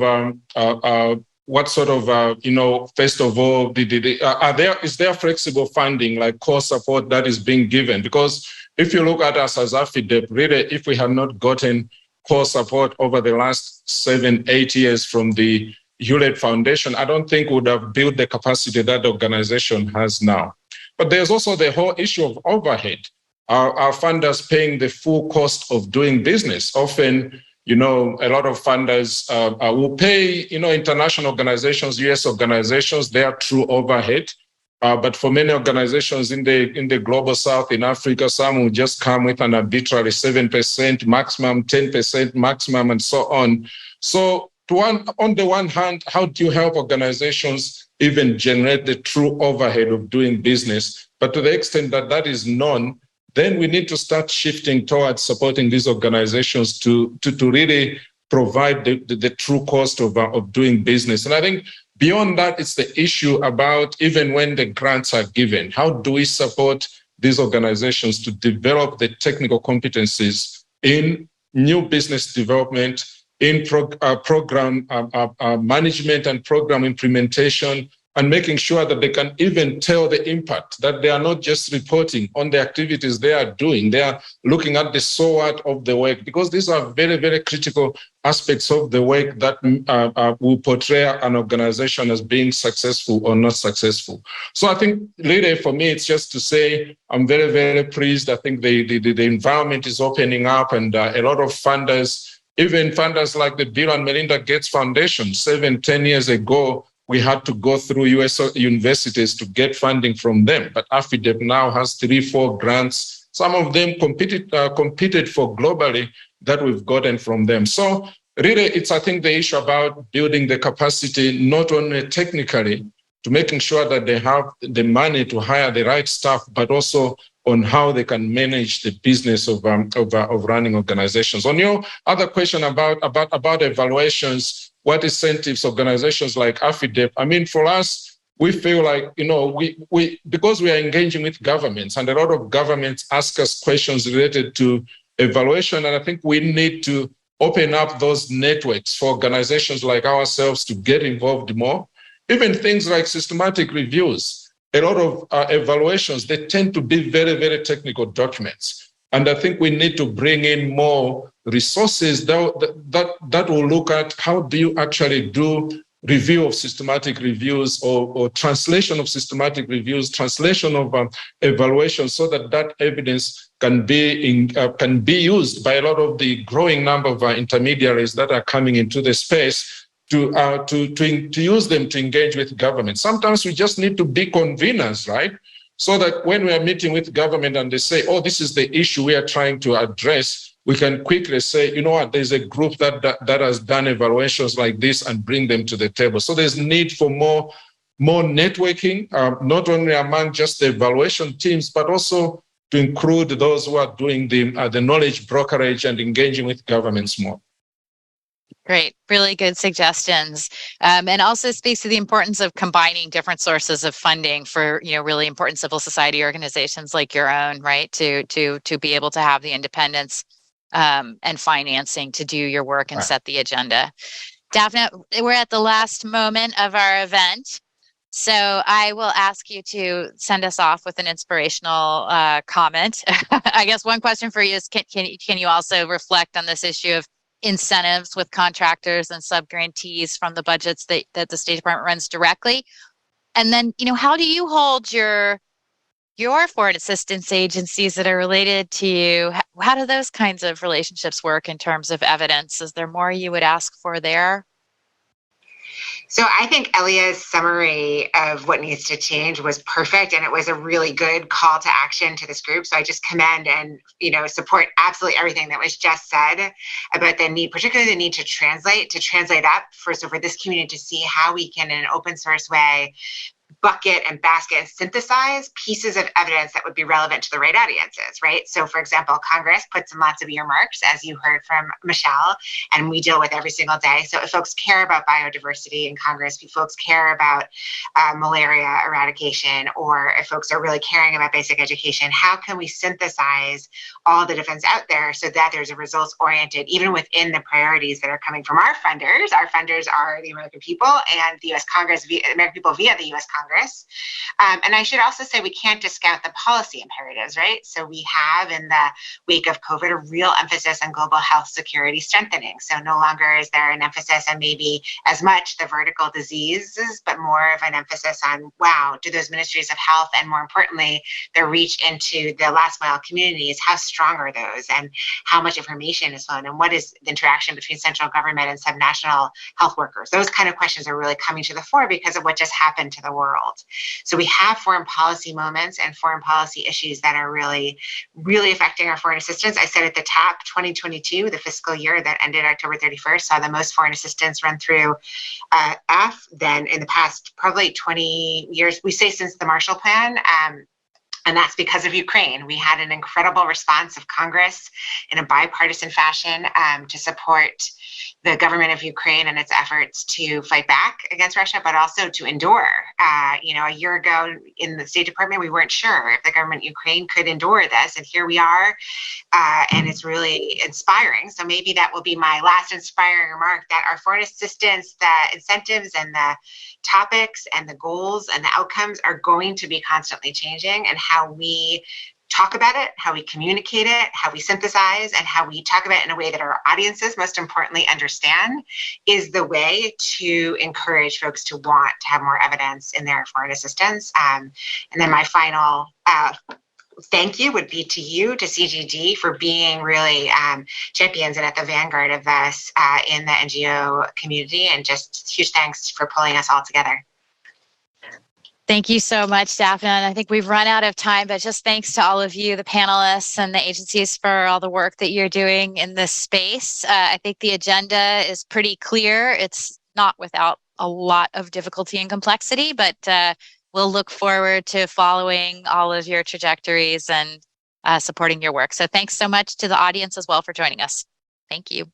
first of all, is there flexible funding, like core support that is being given? Because if you look at us as AFIDEP, really, if we have not gotten core support over the last 7-8 years from the Hewlett Foundation, I don't think would have built the capacity that the organization has now. But there's also the whole issue of overhead. Our funders paying the full cost of doing business. Often, a lot of funders will pay, international organizations, US organizations, their true overhead. But for many organizations in the global south, in Africa, some will just come with an arbitrary 7% maximum, 10% maximum, and so on. So on the one hand, how do you help organizations even generate the true overhead of doing business? But to the extent that that is known, then we need to start shifting towards supporting these organizations to really provide the true cost of doing business. And I think beyond that, it's the issue about even when the grants are given, how do we support these organizations to develop the technical competencies in new business development, in program management and program implementation, and making sure that they can even tell the impact, that they are not just reporting on the activities they are doing. They are looking at the so what of the work, because these are very, very critical aspects of the work that will portray an organization as being successful or not successful. So I think really for me, it's just to say, I'm very, very pleased. I think the environment is opening up, and a lot of funders, even funders like the Bill and Melinda Gates Foundation, 7-10 years ago, we had to go through US universities to get funding from them. But AFIDEP now has 3-4 grants. Some of them competed for globally that we've gotten from them. So really, it's, I think, the issue about building the capacity, not only technically, to making sure that they have the money to hire the right staff, but also on how they can manage the business of running organizations. On your other question about evaluations, what incentives organizations like AFIDEP? I mean, for us, we feel like, we because we are engaging with governments, and a lot of governments ask us questions related to evaluation, and I think we need to open up those networks for organizations like ourselves to get involved more. Even things like systematic reviews, a lot of evaluations, they tend to be very, very technical documents. And I think we need to bring in more resources that will look at how do you actually do review of systematic reviews or translation of systematic reviews, translation of evaluations, so that evidence can be used by a lot of the growing number of intermediaries that are coming into the space to use them to engage with government. Sometimes we just need to be conveners, right? So that when we are meeting with government and they say, oh, this is the issue we are trying to address, we can quickly say, you know what, there's a group that has done evaluations like this, and bring them to the table. So there's need for more networking, not only among just the evaluation teams, but also to include those who are doing the knowledge brokerage and engaging with governments more. Great. Really good suggestions. And also speaks to the importance of combining different sources of funding for, really important civil society organizations like your own, right? To be able to have the independence and financing to do your work and right. Set the agenda. Daphne, we're at the last moment of our event. So I will ask you to send us off with an inspirational comment. I guess one question for you is, can you also reflect on this issue of incentives with contractors and sub-grantees from the budgets that the State Department runs directly? And then, how do you hold your foreign assistance agencies that are related to you? How do those kinds of relationships work in terms of evidence? Is there more you would ask for there? So I think Elia's summary of what needs to change was perfect, and it was a really good call to action to this group. So I just commend and support absolutely everything that was just said about the need, particularly the need to translate up for this community to see how we can, in an open source way, bucket and basket and synthesize pieces of evidence that would be relevant to the right audiences, right? So for example, Congress puts in lots of earmarks, as you heard from Michelle, and we deal with every single day. So if folks care about biodiversity in Congress, if folks care about malaria eradication, or if folks are really caring about basic education, how can we synthesize all the defense out there so that there's a results oriented, even within the priorities that are coming from our funders. Our funders are the American people and the U.S. Congress, American people via the U.S. Congress. And I should also say we can't discount the policy imperatives, right? So we have, in the wake of COVID, a real emphasis on global health security strengthening. So no longer is there an emphasis on maybe as much the vertical diseases, but more of an emphasis on, wow, do those ministries of health, and more importantly, their reach into the last mile communities, how strong are those, and how much information is flowing, and what is the interaction between central government and subnational health workers? Those kind of questions are really coming to the fore because of what just happened to the world. So we have foreign policy moments and foreign policy issues that are really, really affecting our foreign assistance. I said at the top, 2022, the fiscal year that ended October 31st, saw the most foreign assistance run through F than in the past probably 20 years. We say since the Marshall Plan. And that's because of Ukraine. We had an incredible response of Congress in a bipartisan fashion to support the government of Ukraine and its efforts to fight back against Russia, but also to endure. A year ago in the State Department, we weren't sure if the government of Ukraine could endure this. And here we are, and it's really inspiring. So maybe that will be my last inspiring remark, that our foreign assistance, the incentives and the topics and the goals and the outcomes are going to be constantly changing, and how we talk about it, how we communicate it, how we synthesize, and how we talk about it in a way that our audiences, most importantly, understand, is the way to encourage folks to want to have more evidence in their foreign assistance. And then my final thank you would be to you, to CGD, for being really champions and at the vanguard of this in the NGO community, and just huge thanks for pulling us all together. Thank you so much, Daphne. And I think we've run out of time, but just thanks to all of you, the panelists and the agencies, for all the work that you're doing in this space. I think the agenda is pretty clear. It's not without a lot of difficulty and complexity, but we'll look forward to following all of your trajectories and supporting your work. So thanks so much to the audience as well for joining us. Thank you.